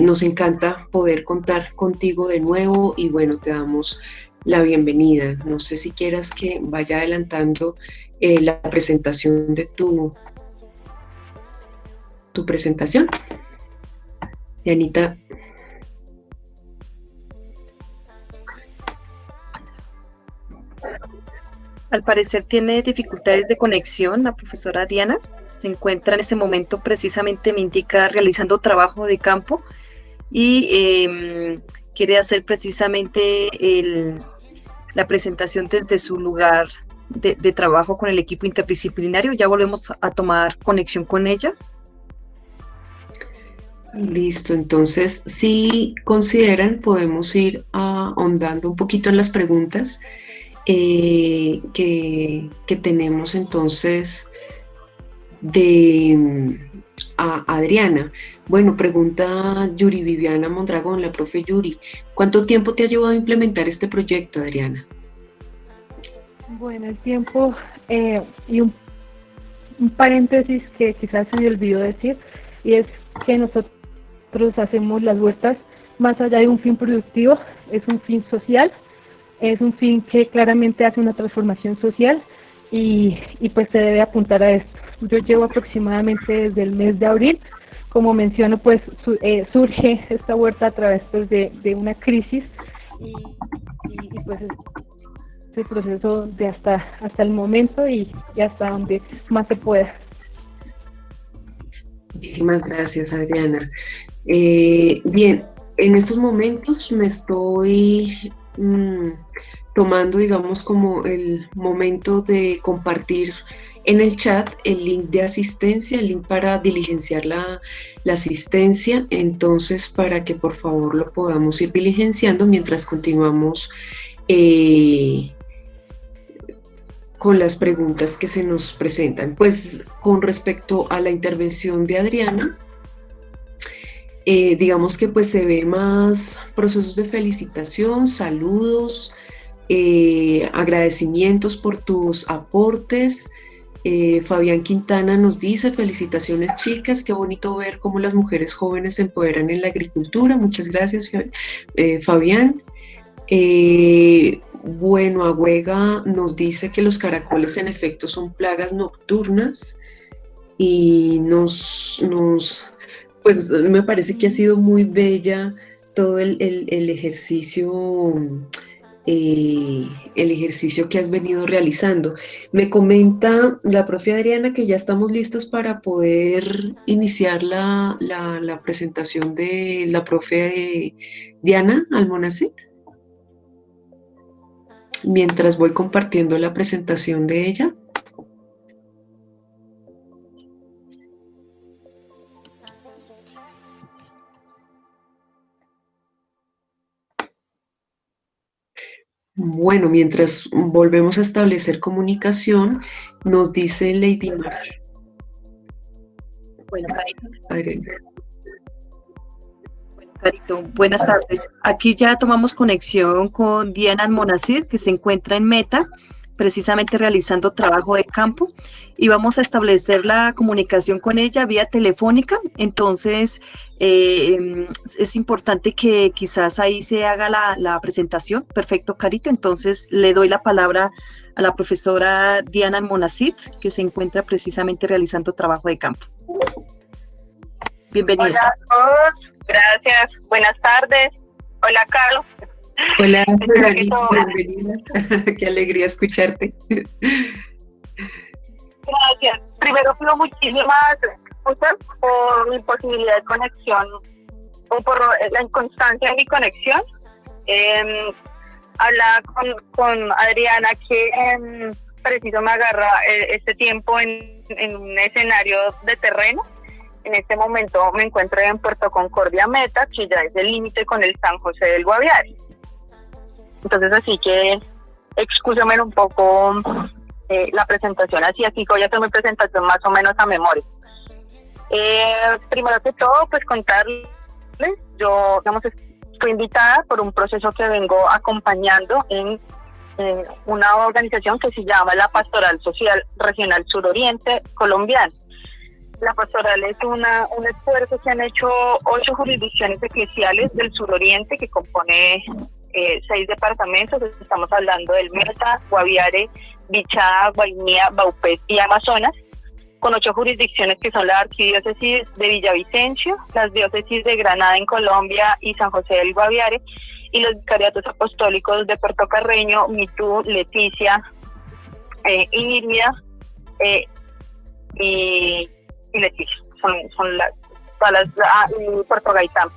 [SPEAKER 1] Nos encanta poder contar contigo de nuevo y bueno, te damos la bienvenida. No sé si quieras que vaya adelantando la presentación de tu presentación. Dianita.
[SPEAKER 2] Al parecer tiene dificultades de conexión la profesora Diana. Se encuentra en este momento, precisamente me indica, realizando trabajo de campo y quiere hacer precisamente la presentación desde su lugar de trabajo con el equipo interdisciplinario. Ya volvemos a tomar conexión con ella.
[SPEAKER 1] Listo, entonces si consideran podemos ir ahondando un poquito en las preguntas que tenemos entonces a Adriana. Bueno, pregunta Yuri Viviana Mondragón, la profe Yuri, ¿cuánto tiempo te ha llevado a implementar este proyecto, Adriana?
[SPEAKER 4] Bueno, el tiempo y un paréntesis que quizás se me olvidó decir, y es que nosotros hacemos las huertas más allá de un fin productivo, es un fin social, es un fin que claramente hace una transformación social y pues se debe apuntar a esto. Yo llevo aproximadamente desde el mes de abril, como menciono, pues surge esta huerta a través pues, de una crisis y pues ese proceso de hasta el momento y hasta donde más se pueda.
[SPEAKER 1] Muchísimas gracias, Adriana. Bien, en estos momentos me estoy tomando, digamos, como el momento de compartir en el chat el link de asistencia, el link para diligenciar la asistencia, entonces para que por favor lo podamos ir diligenciando mientras continuamos con las preguntas que se nos presentan. Pues con respecto a la intervención de Adriana, digamos que pues se ve más procesos de felicitación, saludos, agradecimientos por tus aportes. Fabián Quintana nos dice, felicitaciones chicas, qué bonito ver cómo las mujeres jóvenes se empoderan en la agricultura. Muchas gracias, Fabián. Bueno, Agüega nos dice que los caracoles en efecto son plagas nocturnas y pues me parece que ha sido muy bella todo el ejercicio que has venido realizando. Me comenta la profe Adriana que ya estamos listas para poder iniciar la presentación de la profe Diana Almonacid. Mientras voy compartiendo la presentación de ella. Bueno, mientras volvemos a establecer comunicación, nos dice Lady Marcia.
[SPEAKER 2] Bueno, Carito, buenas tardes. Aquí ya tomamos conexión con Diana Almonacid, que se encuentra en Meta, precisamente realizando trabajo de campo y vamos a establecer la comunicación con ella vía telefónica. Entonces, es importante que quizás ahí se haga la presentación. Perfecto, Carito. Entonces, le doy la palabra a la profesora Diana Almonacid, que se encuentra precisamente realizando trabajo de campo. Bienvenida.
[SPEAKER 5] Hola a todos, gracias. Buenas tardes. Hola, Carlos.
[SPEAKER 1] Hola, Danita, bienvenida. Qué alegría escucharte.
[SPEAKER 5] Gracias. Primero, pido muchísimas excusas por mi posibilidad de conexión o por la inconstancia de mi conexión. Habla con Adriana que preciso me agarra este tiempo en un escenario de terreno. En este momento me encuentro en Puerto Concordia Meta, que ya es el límite con el San José del Guaviare. Entonces, así que excúsame un poco la presentación, así voy a hacer mi presentación más o menos a memoria. Primero que todo, pues contarles, yo fui invitada por un proceso que vengo acompañando en una organización que se llama la Pastoral Social Regional Suroriente Colombiana. La pastoral es un esfuerzo que han hecho 8 jurisdicciones eclesiales del suroriente, que compone 6 departamentos. Estamos hablando del Meta, Guaviare, Bichada, Guainía, Vaupés y Amazonas, con 8 jurisdicciones que son la Arquidiócesis de Villavicencio, las diócesis de Granada en Colombia y San José del Guaviare, y los vicariatos apostólicos de Puerto Carreño, Mitú, Leticia, Inírida y Leticia. Son y Puerto Gaitán.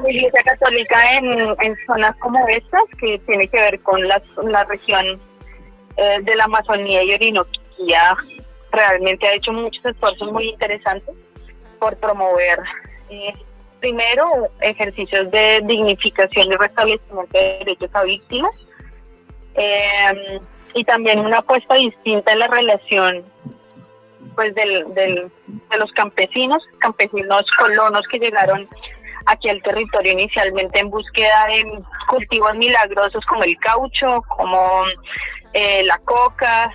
[SPEAKER 5] La Iglesia Católica en zonas como estas, que tiene que ver con la región de la Amazonía y Orinoquía, realmente ha hecho muchos esfuerzos muy interesantes por promover primero ejercicios de dignificación y restablecimiento de derechos a víctimas, y también una apuesta distinta en la relación pues de los campesinos colonos que llegaron aquí al territorio inicialmente en búsqueda de cultivos milagrosos como el caucho, como la coca.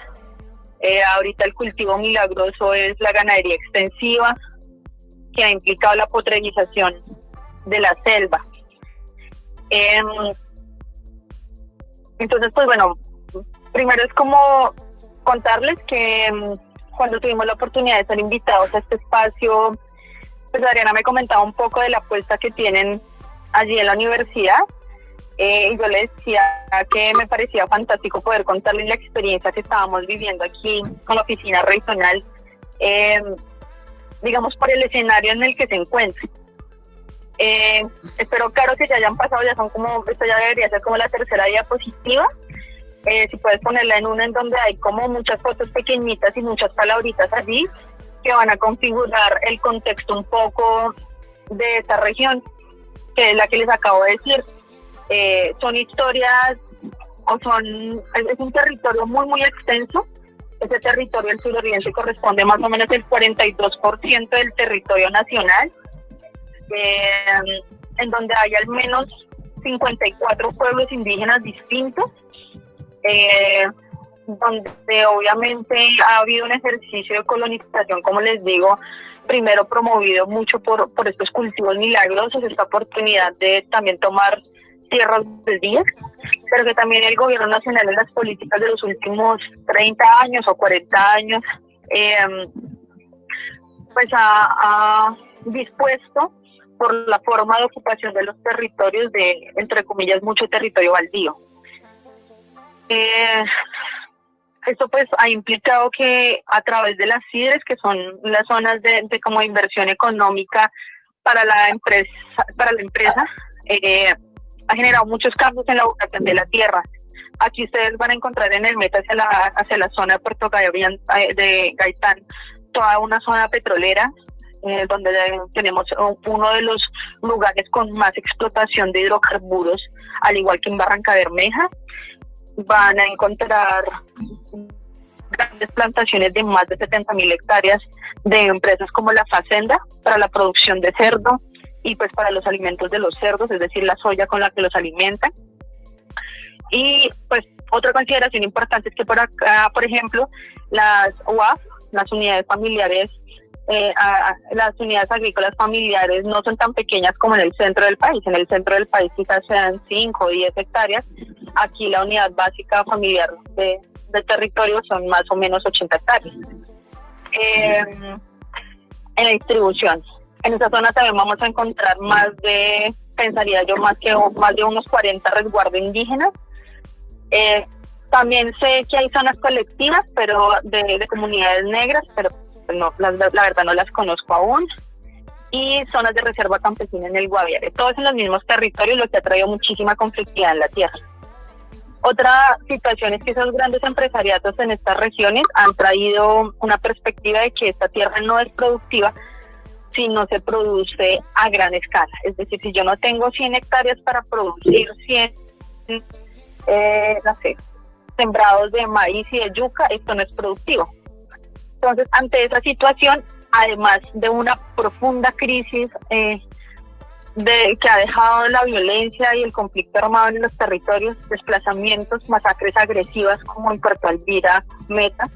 [SPEAKER 5] Ahorita el cultivo milagroso es la ganadería extensiva, que ha implicado la potrerización de la selva. Entonces, pues bueno, primero es como contarles que cuando tuvimos la oportunidad de ser invitados a este espacio, pues Adriana me comentaba un poco de la apuesta que tienen allí en la universidad, y yo le decía que me parecía fantástico poder contarles la experiencia que estábamos viviendo aquí con la oficina regional, digamos por el escenario en el que se encuentra. Espero, claro, que ya hayan pasado, esto ya debería ser como la tercera diapositiva. Si puedes ponerla en una en donde hay como muchas fotos pequeñitas y muchas palabritas allí que van a configurar el contexto un poco de esta región, que es la que les acabo de decir. Son historias, es un territorio muy, muy extenso. Ese territorio del suroriente corresponde más o menos el 42% del territorio nacional, en donde hay al menos 54 pueblos indígenas distintos, donde obviamente ha habido un ejercicio de colonización, como les digo, primero promovido mucho por estos cultivos milagrosos, esta oportunidad de también tomar tierras del día, pero que también el gobierno nacional en las políticas de los últimos 30 años o 40 años pues ha dispuesto por la forma de ocupación de los territorios de, entre comillas, mucho territorio baldío. Esto pues ha implicado que a través de las CIDRES, que son las zonas de como inversión económica para la empresa, ha generado muchos cambios en la vocación de la tierra. Aquí ustedes van a encontrar en el Meta hacia la zona de Puerto Gaitán toda una zona petrolera, donde tenemos uno de los lugares con más explotación de hidrocarburos, al igual que en Barranca Bermeja. Van a encontrar grandes plantaciones de más de 70.000 hectáreas de empresas como la Facenda para la producción de cerdo y pues para los alimentos de los cerdos, es decir, la soya con la que los alimentan. Y pues otra consideración importante es que por acá, por ejemplo, las UAF, las unidades familiares, las unidades agrícolas familiares no son tan pequeñas como en el centro del país. En el centro del país quizás sean 5 o 10 hectáreas. Aquí la unidad básica familiar del territorio son más o menos 80 hectáreas. En la distribución, en esa zona también vamos a encontrar pensaría yo, más de unos 40 resguardos indígenas. También sé que hay zonas colectivas, pero de comunidades negras, pero no, la verdad no las conozco aún. Y zonas de reserva campesina en el Guaviare, todos en los mismos territorios, lo que ha traído muchísima conflictividad en la tierra. Otra situación es que esos grandes empresariatos en estas regiones han traído una perspectiva de que esta tierra no es productiva si no se produce a gran escala. Es decir, si yo no tengo 100 hectáreas para producir 100 sembrados de maíz y de yuca, esto no es productivo. Entonces, ante esa situación, además de una profunda crisis que ha dejado la violencia y el conflicto armado en los territorios, desplazamientos, masacres agresivas como en Puerto Alvira, Meta,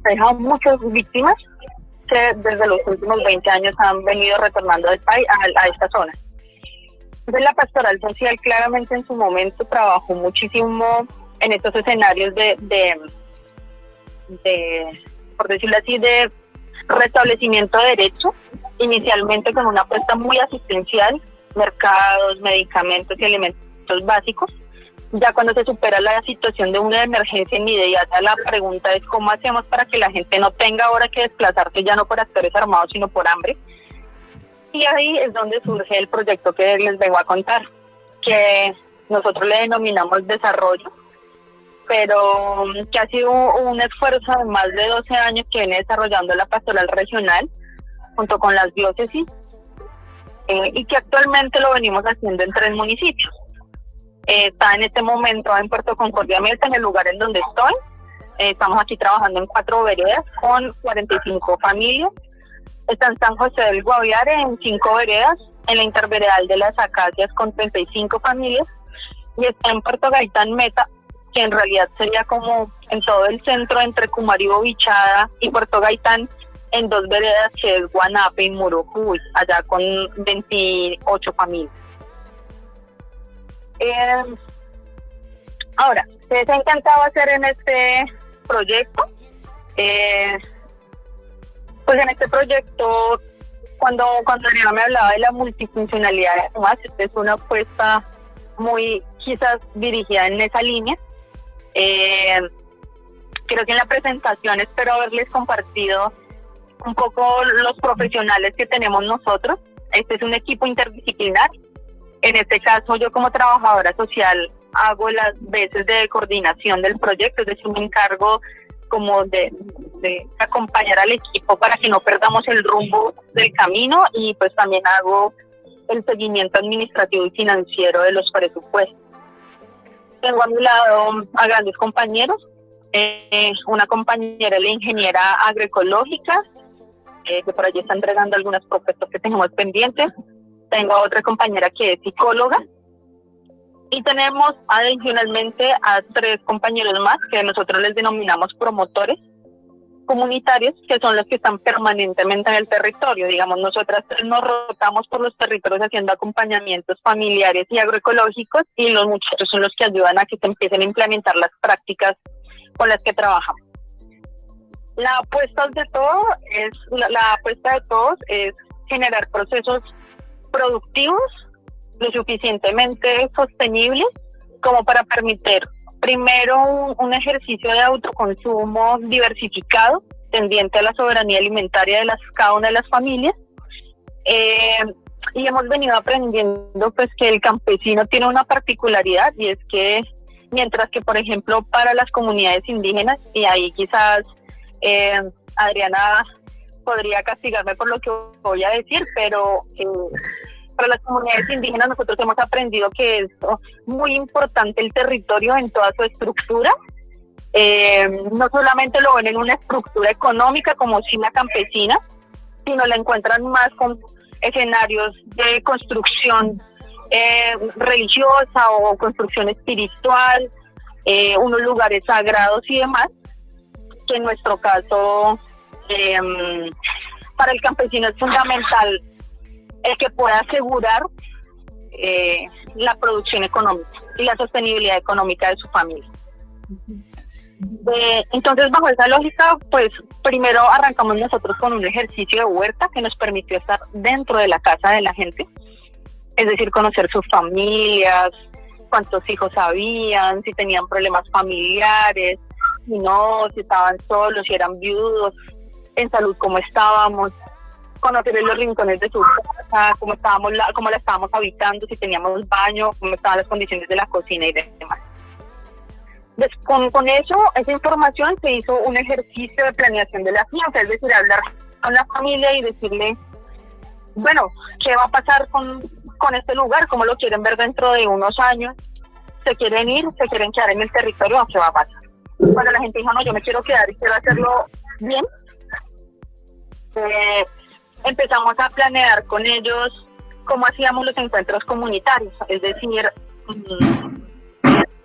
[SPEAKER 5] ha dejado muchas víctimas que desde los últimos 20 años han venido retornando del país a esta zona. Entonces, la pastoral social claramente en su momento trabajó muchísimo en estos escenarios por decirlo así, de restablecimiento de derechos, inicialmente con una apuesta muy asistencial, mercados, medicamentos y alimentos básicos. Ya cuando se supera la situación de una emergencia inmediata, la pregunta es cómo hacemos para que la gente no tenga ahora que desplazarse ya no por actores armados, sino por hambre. Y ahí es donde surge el proyecto que les vengo a contar, que nosotros le denominamos desarrollo, pero que ha sido un esfuerzo de más de 12 años que viene desarrollando la pastoral regional junto con las diócesis, y que actualmente lo venimos haciendo en 3 municipios. Está en este momento en Puerto Concordia Meta, en el lugar en donde estoy. Estamos aquí trabajando en 4 veredas con 45 familias. Está en San José del Guaviare en 5 veredas, en la interveredal de las Acacias con 35 familias, y está en Puerto Gaitán Meta, que en realidad sería como en todo el centro entre Cumaribo, Bichada y Puerto Gaitán, en 2 veredas que es Guanape y Murucuy, allá con 28 familias. Ahora, ¿qué se ha intentado hacer en este proyecto? Pues en este proyecto, cuando Adriana me hablaba de la multifuncionalidad de UMAS, esta es una apuesta muy quizás dirigida en esa línea. Creo que en la presentación espero haberles compartido un poco los profesionales que tenemos nosotros. Este es un equipo interdisciplinar. En este caso, yo como trabajadora social hago las veces de coordinación del proyecto, es decir, me encargo como de acompañar al equipo para que no perdamos el rumbo del camino, y pues también hago el seguimiento administrativo y financiero de los presupuestos. Tengo a mi lado a grandes compañeros, una compañera, la ingeniera agroecológica, que por allí está entregando algunos propuestos que tenemos pendientes. Tengo a otra compañera que es psicóloga, y tenemos adicionalmente a 3 compañeros más que nosotros les denominamos promotores comunitarios, que son los que están permanentemente en el territorio. Digamos, nosotras nos rotamos por los territorios haciendo acompañamientos familiares y agroecológicos, y los muchachos son los que ayudan a que se empiecen a implementar las prácticas con las que trabajamos. La apuesta de todos es generar procesos productivos lo suficientemente sostenibles como para permitir primero un ejercicio de autoconsumo diversificado tendiente a la soberanía alimentaria de cada una de las familias, y hemos venido aprendiendo pues que el campesino tiene una particularidad, y es que mientras que por ejemplo para las comunidades indígenas, y ahí quizás Adriana podría castigarme por lo que voy a decir, pero para las comunidades indígenas nosotros hemos aprendido que es muy importante el territorio en toda su estructura. No solamente lo ven en una estructura económica como si la campesina, sino la encuentran más con escenarios de construcción religiosa o construcción espiritual, unos lugares sagrados y demás, que en nuestro caso para el campesino es fundamental el que pueda asegurar la producción económica y la sostenibilidad económica de su familia. Entonces, bajo esa lógica, pues primero arrancamos nosotros con un ejercicio de huerta que nos permitió estar dentro de la casa de la gente, es decir, conocer sus familias, cuántos hijos habían, si tenían problemas familiares, si no, si estaban solos, si eran viudos, en salud cómo estábamos, conocer los rincones de su casa, cómo la estábamos habitando, si teníamos baño, cómo estaban las condiciones de la cocina y demás. Con esa información se hizo un ejercicio de planeación de la fianza, es decir, hablar con la familia y decirle, bueno, ¿qué va a pasar con este lugar? ¿Cómo lo quieren ver dentro de unos años? ¿Se quieren ir? ¿Se quieren quedar en el territorio? ¿Qué va a pasar? Cuando la gente dijo, no, yo me quiero quedar y quiero hacerlo bien, empezamos a planear con ellos cómo hacíamos los encuentros comunitarios, es decir,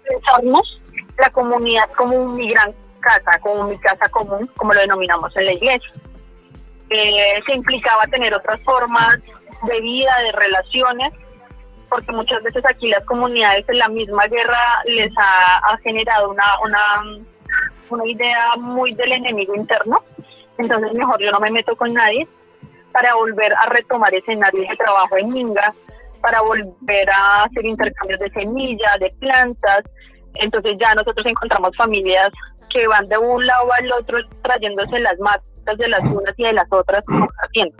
[SPEAKER 5] pensarnos la comunidad como mi gran casa, como mi casa común, como lo denominamos en la iglesia. Se implicaba tener otras formas de vida, de relaciones, porque muchas veces aquí las comunidades en la misma guerra les ha generado una idea muy del enemigo interno. Entonces mejor yo no me meto con nadie, para volver a retomar escenarios de trabajo en Minga, para volver a hacer intercambios de semillas, de plantas. Entonces ya nosotros encontramos familias que van de un lado al otro trayéndose las matas de las unas y de las otras compartiendo.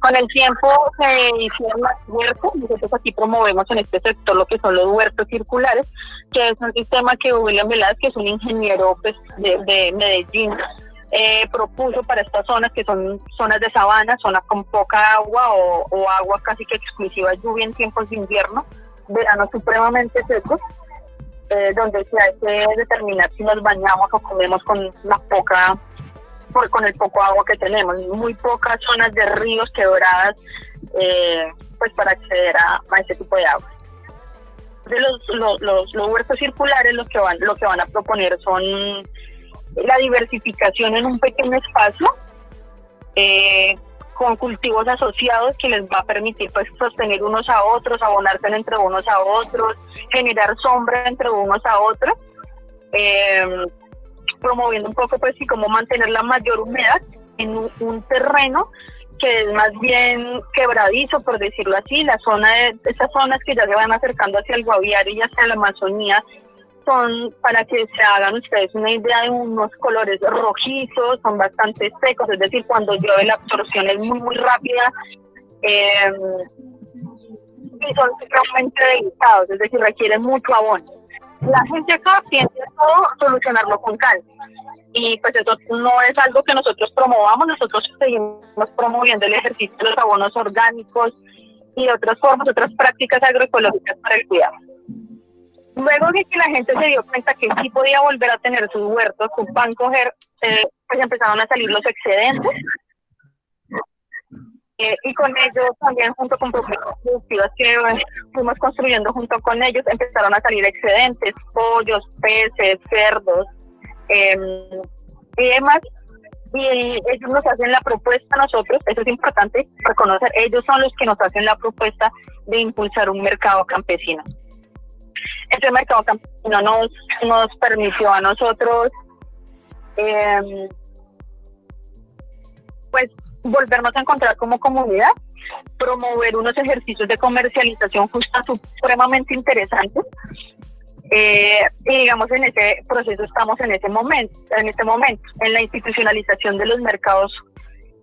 [SPEAKER 5] Con el tiempo se hicieron las huertas. Nosotros aquí promovemos en este sector lo que son los huertos circulares, que es un sistema que William Velázquez, que es un ingeniero pues, de Medellín, propuso para estas zonas, que son zonas de sabana, zonas con poca agua o agua casi que exclusiva lluvia en tiempos de invierno, veranos supremamente secos, donde se hay que determinar si nos bañamos o comemos con el poco agua que tenemos. Muy pocas zonas de ríos, quebradas, pues para acceder a ese tipo de agua. Los huertos circulares lo que van a proponer son la diversificación en un pequeño espacio, con cultivos asociados que les va a permitir pues sostener unos a otros, abonarse entre unos a otros, generar sombra entre unos a otros, promoviendo un poco pues sí cómo mantener la mayor humedad en un terreno que es más bien quebradizo, por decirlo así. Esas zonas que ya se van acercando hacia el Guaviare y hacia la Amazonía son, para que se hagan ustedes una idea, de unos colores rojizos, son bastante secos, es decir, cuando llueve la absorción es muy muy rápida, y son realmente delicados, es decir, requieren mucho abono. La gente acá tiende a todo solucionarlo con cal, y pues eso no es algo que nosotros promovamos. Nosotros seguimos promoviendo el ejercicio de los abonos orgánicos y otras formas, otras prácticas agroecológicas para el cuidado. Luego de que la gente se dio cuenta que sí podía volver a tener sus huertos, sus pan coger, pues empezaron a salir los excedentes, y con ellos también, junto con propuestas productivas que fuimos construyendo junto con ellos, empezaron a salir excedentes, pollos, peces, cerdos, y demás. Y ellos nos hacen la propuesta a nosotros, eso es importante reconocer, ellos son los que nos hacen la propuesta de impulsar un mercado campesino. Ese mercado campesino nos permitió a nosotros pues volvernos a encontrar como comunidad, promover unos ejercicios de comercialización justa supremamente interesantes, y digamos en ese proceso estamos en este momento, en la institucionalización de los mercados,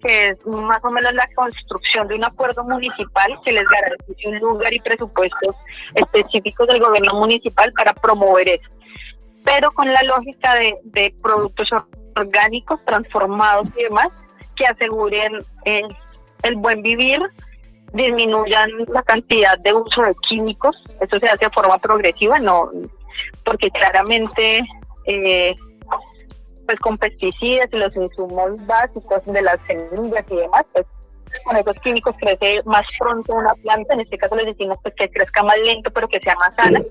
[SPEAKER 5] que es más o menos la construcción de un acuerdo municipal que les garantice un lugar y presupuestos específicos del gobierno municipal para promover eso, pero con la lógica de productos orgánicos, transformados y demás, que aseguren el buen vivir, disminuyan la cantidad de uso de químicos. Eso se hace de forma progresiva, no, porque claramente pues con pesticidas y los insumos básicos de las semillas y demás, pues con esos químicos crece más pronto una planta. En este caso les decimos pues, que crezca más lento, pero que sea más sana.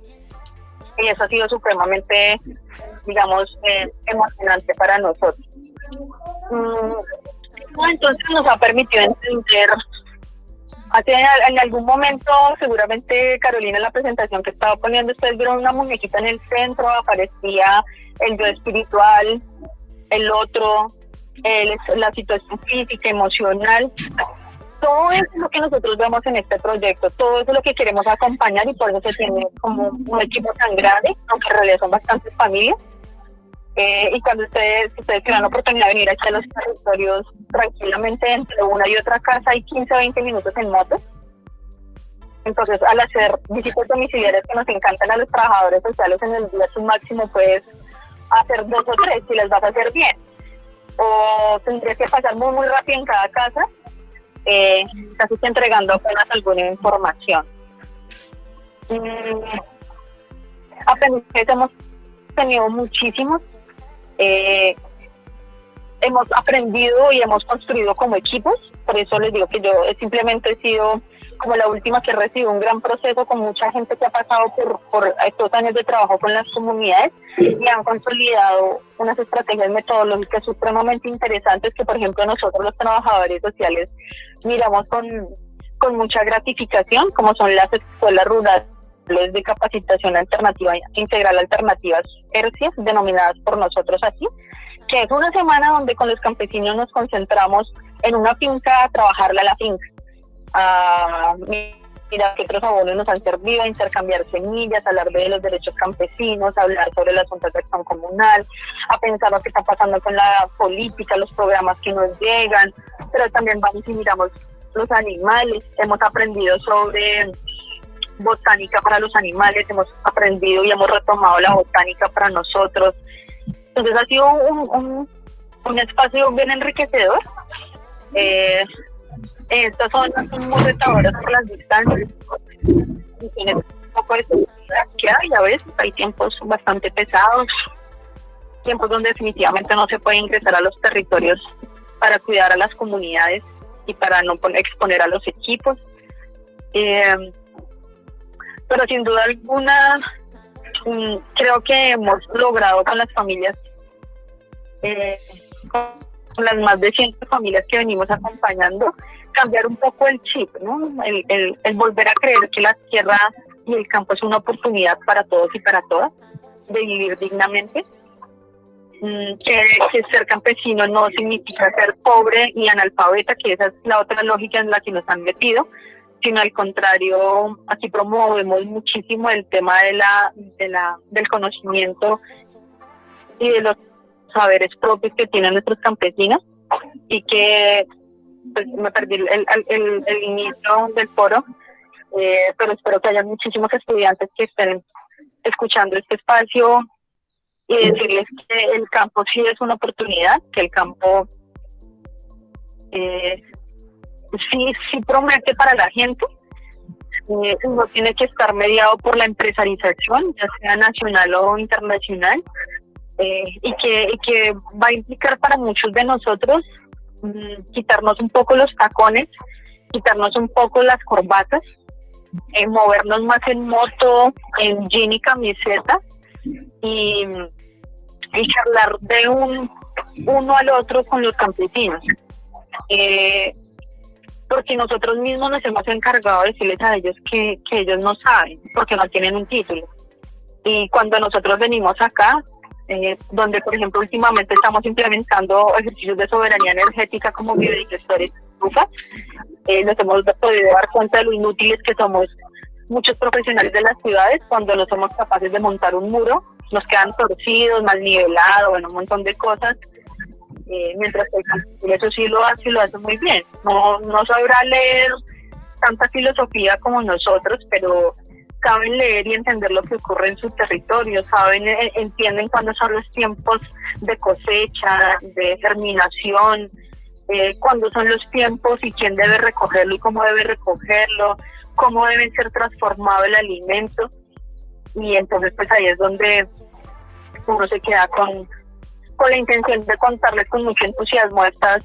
[SPEAKER 5] Y eso ha sido supremamente, digamos, emocionante para nosotros. Entonces nos ha permitido entender, en algún momento, seguramente Carolina, en la presentación que estaba poniendo, ustedes vieron una muñequita en el centro, aparecía el yo espiritual, el otro, la situación física, emocional. Todo eso es lo que nosotros vemos en este proyecto, todo eso es lo que queremos acompañar, y por eso se tiene como un equipo tan grande, aunque en realidad son bastantes familias. Y cuando ustedes tienen la oportunidad de venir aquí a los territorios, tranquilamente entre una y otra casa hay 15 o 20 minutos en moto. Entonces, al hacer visitas domiciliarias que nos encantan a los trabajadores sociales, en el día su máximo puedes hacer 2 o 3 si les vas a hacer bien. O tendrías que pasar muy, muy rápido en cada casa, casi que entregando apenas alguna información. Aprendizajes hemos tenido muchísimos. Hemos aprendido y hemos construido como equipos, por eso les digo que yo simplemente he sido como la última que recibió un gran proceso con mucha gente que ha pasado por estos años de trabajo con las comunidades y han consolidado unas estrategias metodológicas supremamente interesantes que, por ejemplo, nosotros los trabajadores sociales miramos con mucha gratificación, como son las escuelas rurales de capacitación alternativa integral, alternativas ERCIAS, denominadas por nosotros así, que es una semana donde con los campesinos nos concentramos en una finca a trabajarla a la finca, a mirar qué otros abonos nos han servido, a intercambiar semillas, a hablar de los derechos campesinos, a hablar sobre el asunto de acción comunal, a pensar lo que está pasando con la política, los programas que nos llegan, pero también vamos y miramos los animales. Hemos aprendido sobre botánica para los animales, hemos aprendido y hemos retomado la botánica para nosotros. Entonces ha sido un espacio bien enriquecedor. Estas zonas son muy retadoras por las distancias, tienen un poco de seguridad que hay, a veces hay tiempos bastante pesados, tiempos donde definitivamente no se puede ingresar a los territorios para cuidar a las comunidades y para no exponer a los equipos. Pero sin duda alguna, creo que hemos logrado con las familias, con las más de 100 familias que venimos acompañando, cambiar un poco el chip, ¿no? El volver a creer que la tierra y el campo es una oportunidad para todos y para todas de vivir dignamente, que ser campesino no significa ser pobre y analfabeta, que esa es la otra lógica en la que nos han metido, sino al contrario, aquí promovemos muchísimo el tema del conocimiento y de los saberes propios que tienen nuestros campesinos, y que pues, me perdí el inicio del foro, pero espero que haya muchísimos estudiantes que estén escuchando este espacio y decirles que el campo sí es una oportunidad, que el campo sí promete para la gente, no tiene que estar mediado por la empresarización, ya sea nacional o internacional, y que va a implicar para muchos de nosotros quitarnos un poco los tacones, quitarnos un poco las corbatas, movernos más en moto, en jean y camiseta, y charlar de uno al otro con los campesinos. Porque nosotros mismos nos hemos encargado de decirles a ellos que ellos no saben, porque no tienen un título. Y cuando nosotros venimos acá, donde por ejemplo últimamente estamos implementando ejercicios de soberanía energética como biodigestores de estufa, nos hemos podido dar cuenta de lo inútiles que somos muchos profesionales de las ciudades cuando no somos capaces de montar un muro, nos quedan torcidos, mal nivelados, bueno, un montón de cosas. Mientras que el campesino eso sí lo hace muy bien. No sabrá leer tanta filosofía como nosotros, pero saben leer y entender lo que ocurre en su territorio, entienden cuándo son los tiempos de cosecha, de germinación, cuándo son los tiempos y quién debe recogerlo y cómo debe recogerlo, cómo debe ser transformado el alimento. Y entonces pues ahí es donde uno se queda con la intención de contarles con mucho entusiasmo estas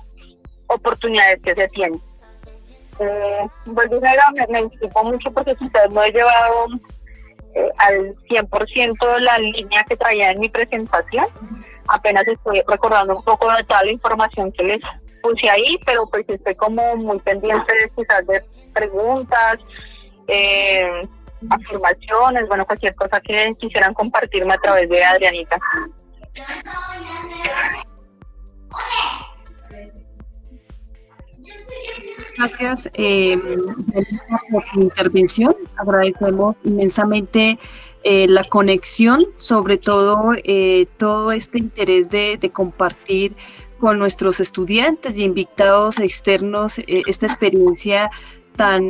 [SPEAKER 5] oportunidades que se tienen. Vuelvo me disculpo mucho porque quizás no he llevado al 100% la línea que traía en mi presentación. Apenas estoy recordando un poco de toda la información que les puse ahí, pero pues estoy como muy pendiente de quizás de preguntas, afirmaciones, bueno, cualquier cosa que quisieran compartirme a través de Adrianita.
[SPEAKER 2] Gracias por tu intervención. Agradecemos inmensamente la conexión, sobre todo todo este interés de compartir con nuestros estudiantes y invitados externos esta experiencia tan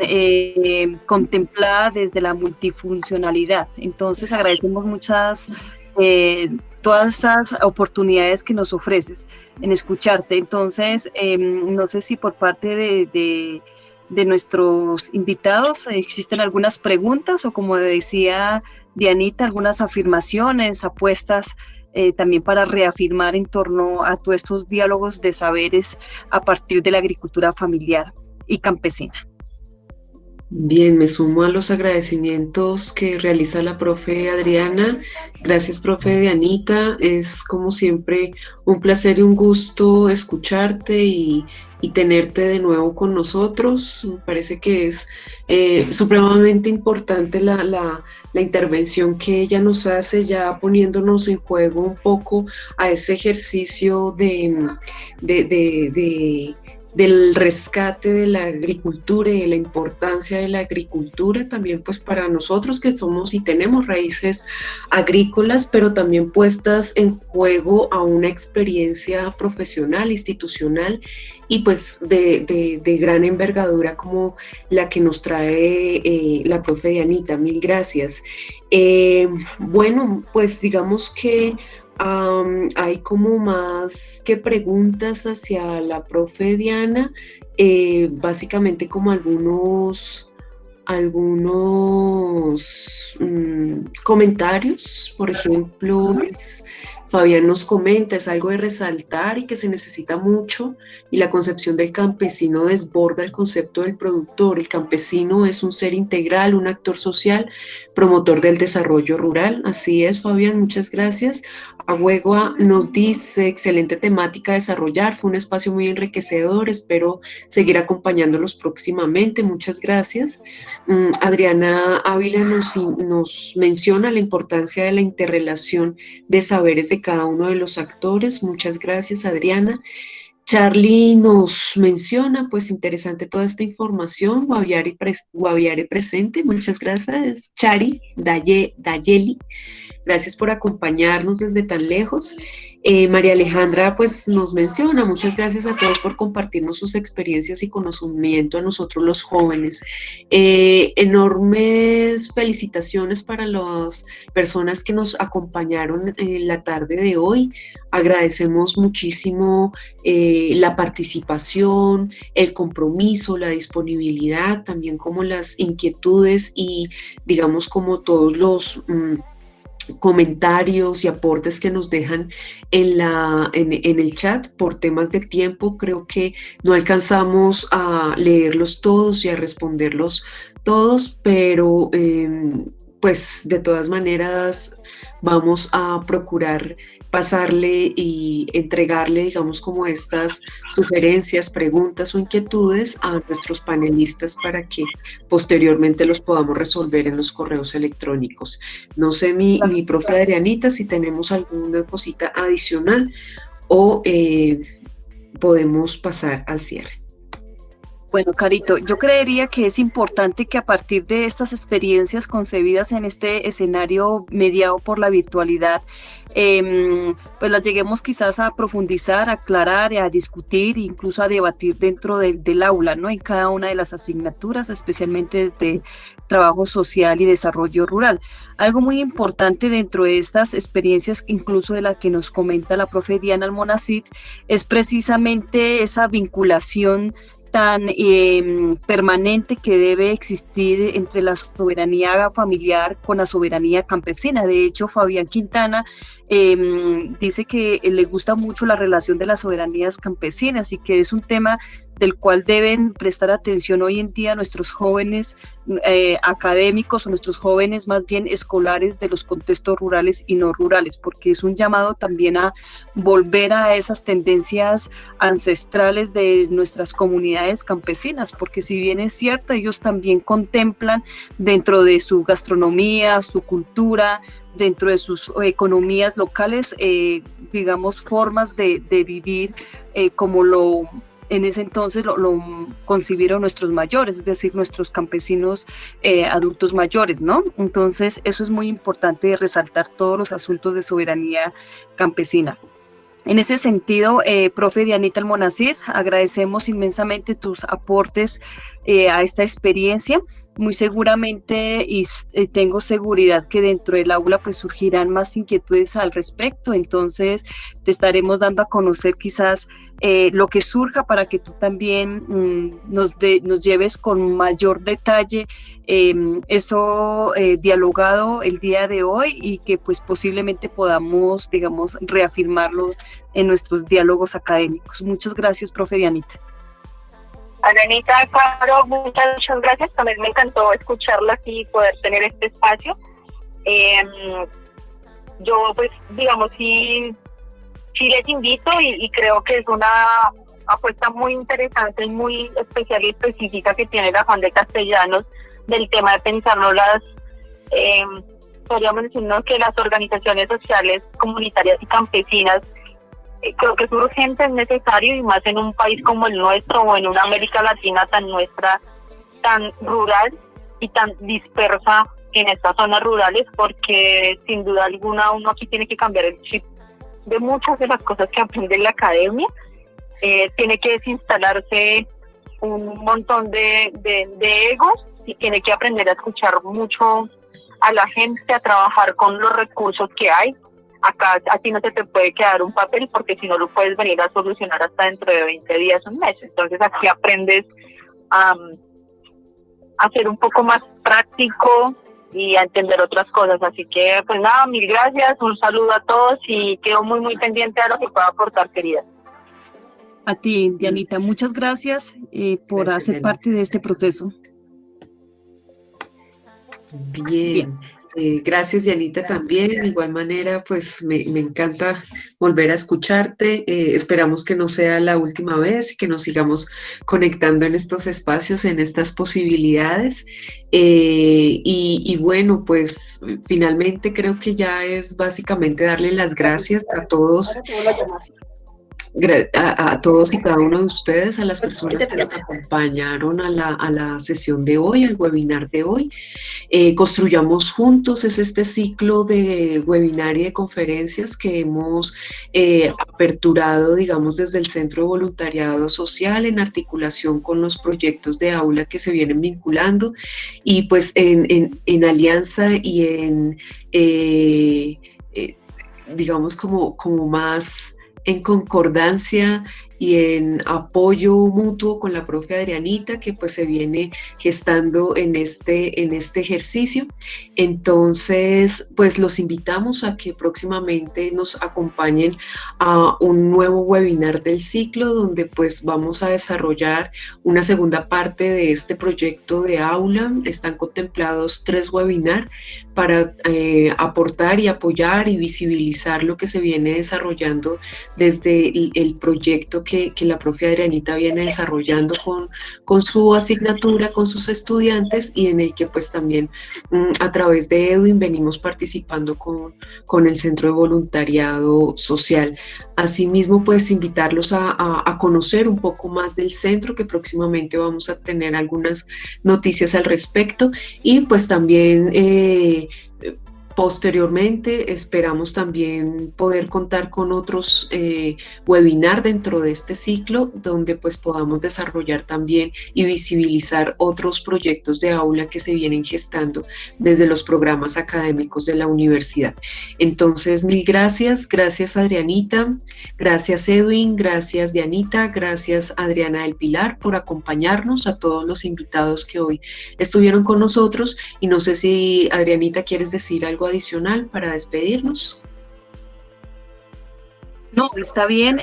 [SPEAKER 2] contemplada desde la multifuncionalidad. Entonces agradecemos todas estas oportunidades que nos ofreces en escucharte. Entonces, no sé si por parte de nuestros invitados existen algunas preguntas o, como decía Dianita, algunas afirmaciones, apuestas también para reafirmar en torno a todos estos diálogos de saberes a partir de la agricultura familiar y campesina.
[SPEAKER 1] Bien, me sumo a los agradecimientos que realiza la profe Adriana. Gracias, profe Dianita. Es como siempre un placer y un gusto escucharte y tenerte de nuevo con nosotros. Me parece que es supremamente importante la intervención que ella nos hace, ya poniéndonos en juego un poco a ese ejercicio del rescate de la agricultura y de la importancia de la agricultura también pues para nosotros que somos y tenemos raíces agrícolas, pero también puestas en juego a una experiencia profesional, institucional y pues de gran envergadura como la que nos trae la profe Dianita. Mil gracias. Bueno, pues digamos que hay como más que preguntas hacia la profe Diana, básicamente como algunos comentarios. Por ejemplo, Fabián nos comenta, es algo de resaltar y que se necesita mucho, y la concepción del campesino desborda el concepto del productor. El campesino es un ser integral, un actor social, promotor del desarrollo rural. Así es, Fabián, muchas gracias. Agüegua nos dice, excelente temática a desarrollar, fue un espacio muy enriquecedor, espero seguir acompañándolos próximamente, muchas gracias. Adriana Ávila nos menciona la importancia de la interrelación de saberes de cada uno de los actores, muchas gracias, Adriana. Charlie nos menciona, pues interesante toda esta información, Guaviare presente, muchas gracias, Chari, Dayeli. Gracias por acompañarnos desde tan lejos. María Alejandra pues nos menciona, muchas gracias a todos por compartirnos sus experiencias y conocimiento a nosotros los jóvenes. Enormes felicitaciones para las personas que nos acompañaron en la tarde de hoy. Agradecemos muchísimo la participación, el compromiso, la disponibilidad, también como las inquietudes y digamos como todos los comentarios y aportes que nos dejan en el chat. Por temas de tiempo creo que no alcanzamos a leerlos todos y a responderlos todos, pero pues de todas maneras vamos a procurar pasarle y entregarle, digamos, como estas sugerencias, preguntas o inquietudes a nuestros panelistas para que posteriormente los podamos resolver en los correos electrónicos. No sé, mi profe Adrianita, si tenemos alguna cosita adicional o podemos pasar al cierre.
[SPEAKER 2] Bueno, Carito, yo creería que es importante que a partir de estas experiencias concebidas en este escenario mediado por la virtualidad, pues las lleguemos quizás a profundizar, a aclarar, a discutir, incluso a debatir dentro del aula, ¿no? En cada una de las asignaturas, especialmente desde trabajo social y desarrollo rural. Algo muy importante dentro de estas experiencias, incluso de la que nos comenta la profe Diana Almonacid, es precisamente esa vinculación tan permanente que debe existir entre la soberanía familiar con la soberanía campesina. De hecho, Fabián Quintana dice que le gusta mucho la relación de las soberanías campesinas y que es un tema del cual deben prestar atención hoy en día nuestros jóvenes académicos o nuestros jóvenes más bien escolares de los contextos rurales y no rurales, porque es un llamado también a volver a esas tendencias ancestrales de nuestras comunidades campesinas, porque si bien es cierto, ellos también contemplan dentro de su gastronomía, su cultura, dentro de sus economías locales, digamos, formas de vivir como en ese entonces lo concibieron nuestros mayores, es decir, nuestros campesinos adultos mayores, ¿no? Entonces, eso es muy importante resaltar todos los asuntos de soberanía campesina. En ese sentido, profe Dianita Almonacid, agradecemos inmensamente tus aportes a esta experiencia. Muy seguramente y tengo seguridad que dentro del aula pues surgirán más inquietudes al respecto, entonces te estaremos dando a conocer quizás lo que surja para que tú también nos lleves con mayor detalle eso dialogado el día de hoy y que pues posiblemente podamos, digamos, reafirmarlo en nuestros diálogos académicos. Muchas gracias, profe Dianita.
[SPEAKER 5] Adrianita, Caro, muchas gracias. También me encantó escucharlas y poder tener este espacio. Yo, pues, digamos, sí les invito y creo que es una apuesta muy interesante y muy especial y específica que tiene la Juan de Castellanos del tema de pensarlo podríamos decirnos que las organizaciones sociales, comunitarias y campesinas. Creo que es urgente, es necesario, y más en un país como el nuestro o en una América Latina tan rural y tan dispersa en estas zonas rurales, porque sin duda alguna uno aquí tiene que cambiar el chip de muchas de las cosas que aprende en la academia. Tiene que desinstalarse un montón de egos y tiene que aprender a escuchar mucho a la gente, a trabajar con los recursos que hay. Acá a ti no se te puede quedar un papel porque si no lo puedes venir a solucionar hasta dentro de 20 días, un mes. Entonces aquí aprendes a ser un poco más práctico y a entender otras cosas. Así que pues nada, mil gracias, un saludo a todos y quedo muy muy pendiente a lo que pueda aportar, querida.
[SPEAKER 2] A ti, Dianita, muchas gracias por hacer parte de este proceso.
[SPEAKER 1] Bien. Gracias, Dianita, también. De igual manera, pues me encanta volver a escucharte. Esperamos que no sea la última vez y que nos sigamos conectando en estos espacios, en estas posibilidades. Y bueno, pues finalmente creo que ya es básicamente darle las gracias a todos. A todos y cada uno de ustedes, a las personas que nos acompañaron a la sesión de hoy, al webinar de hoy. Construyamos Juntos es este ciclo de webinar y de conferencias que hemos aperturado, digamos, desde el Centro de Voluntariado Social en articulación con los proyectos de aula que se vienen vinculando y pues en alianza y digamos como más en concordancia y en apoyo mutuo con la profe Adrianita, que pues se viene gestando en este ejercicio. Entonces, pues los invitamos a que próximamente nos acompañen a un nuevo webinar del ciclo, donde pues vamos a desarrollar una segunda parte de este proyecto de aula. Están contemplados 3 webinars para aportar y apoyar y visibilizar lo que se viene desarrollando desde el proyecto que la profe Adrianita viene desarrollando con su asignatura, con sus estudiantes, y en el que pues también a través de Edwin venimos participando con el Centro de Voluntariado Social. Asimismo, pues invitarlos a conocer un poco más del centro, que próximamente vamos a tener algunas noticias al respecto, y pues también posteriormente esperamos también poder contar con otros webinars dentro de este ciclo, donde pues podamos desarrollar también y visibilizar otros proyectos de aula que se vienen gestando desde los programas académicos de la universidad. Entonces, mil gracias. Gracias, Adrianita. Gracias, Edwin. Gracias, Dianita. Gracias, Adriana del Pilar, por acompañarnos, a todos los invitados que hoy estuvieron con nosotros. Y no sé si, Adrianita, ¿quieres decir algo adicional para despedirnos?
[SPEAKER 2] No, está bien.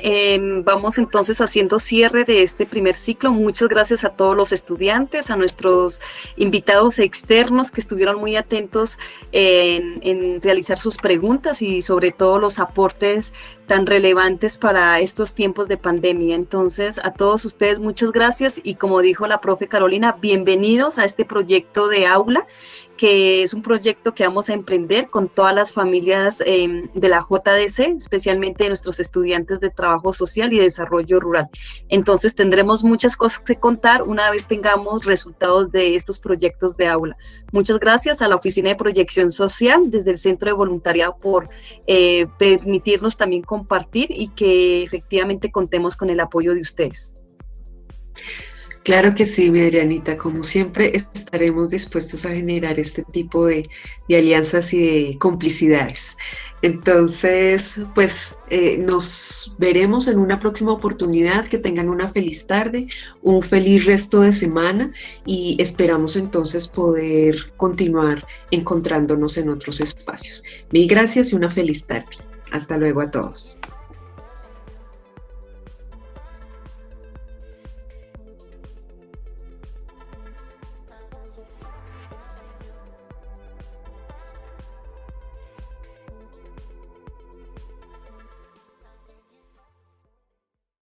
[SPEAKER 2] Vamos entonces haciendo cierre de este primer ciclo. Muchas gracias a todos los estudiantes, a nuestros invitados externos que estuvieron muy atentos en realizar sus preguntas y sobre todo los aportes tan relevantes para estos tiempos de pandemia. Entonces, a todos ustedes muchas gracias y como dijo la profe Carolina, bienvenidos a este proyecto de aula, que es un proyecto que vamos a emprender con todas las familias de la JDC, especialmente de nuestros estudiantes de trabajo social y desarrollo rural. Entonces tendremos muchas cosas que contar una vez tengamos resultados de estos proyectos de aula. Muchas gracias a la Oficina de Proyección Social desde el Centro de Voluntariado por permitirnos también compartir y que efectivamente contemos con el apoyo de ustedes.
[SPEAKER 1] Claro que sí, mi Adrianita, como siempre estaremos dispuestos a generar este tipo de alianzas y de complicidades. Entonces, pues nos veremos en una próxima oportunidad, que tengan una feliz tarde, un feliz resto de semana y esperamos entonces poder continuar encontrándonos en otros espacios. Mil gracias y una feliz tarde. Hasta luego a todos.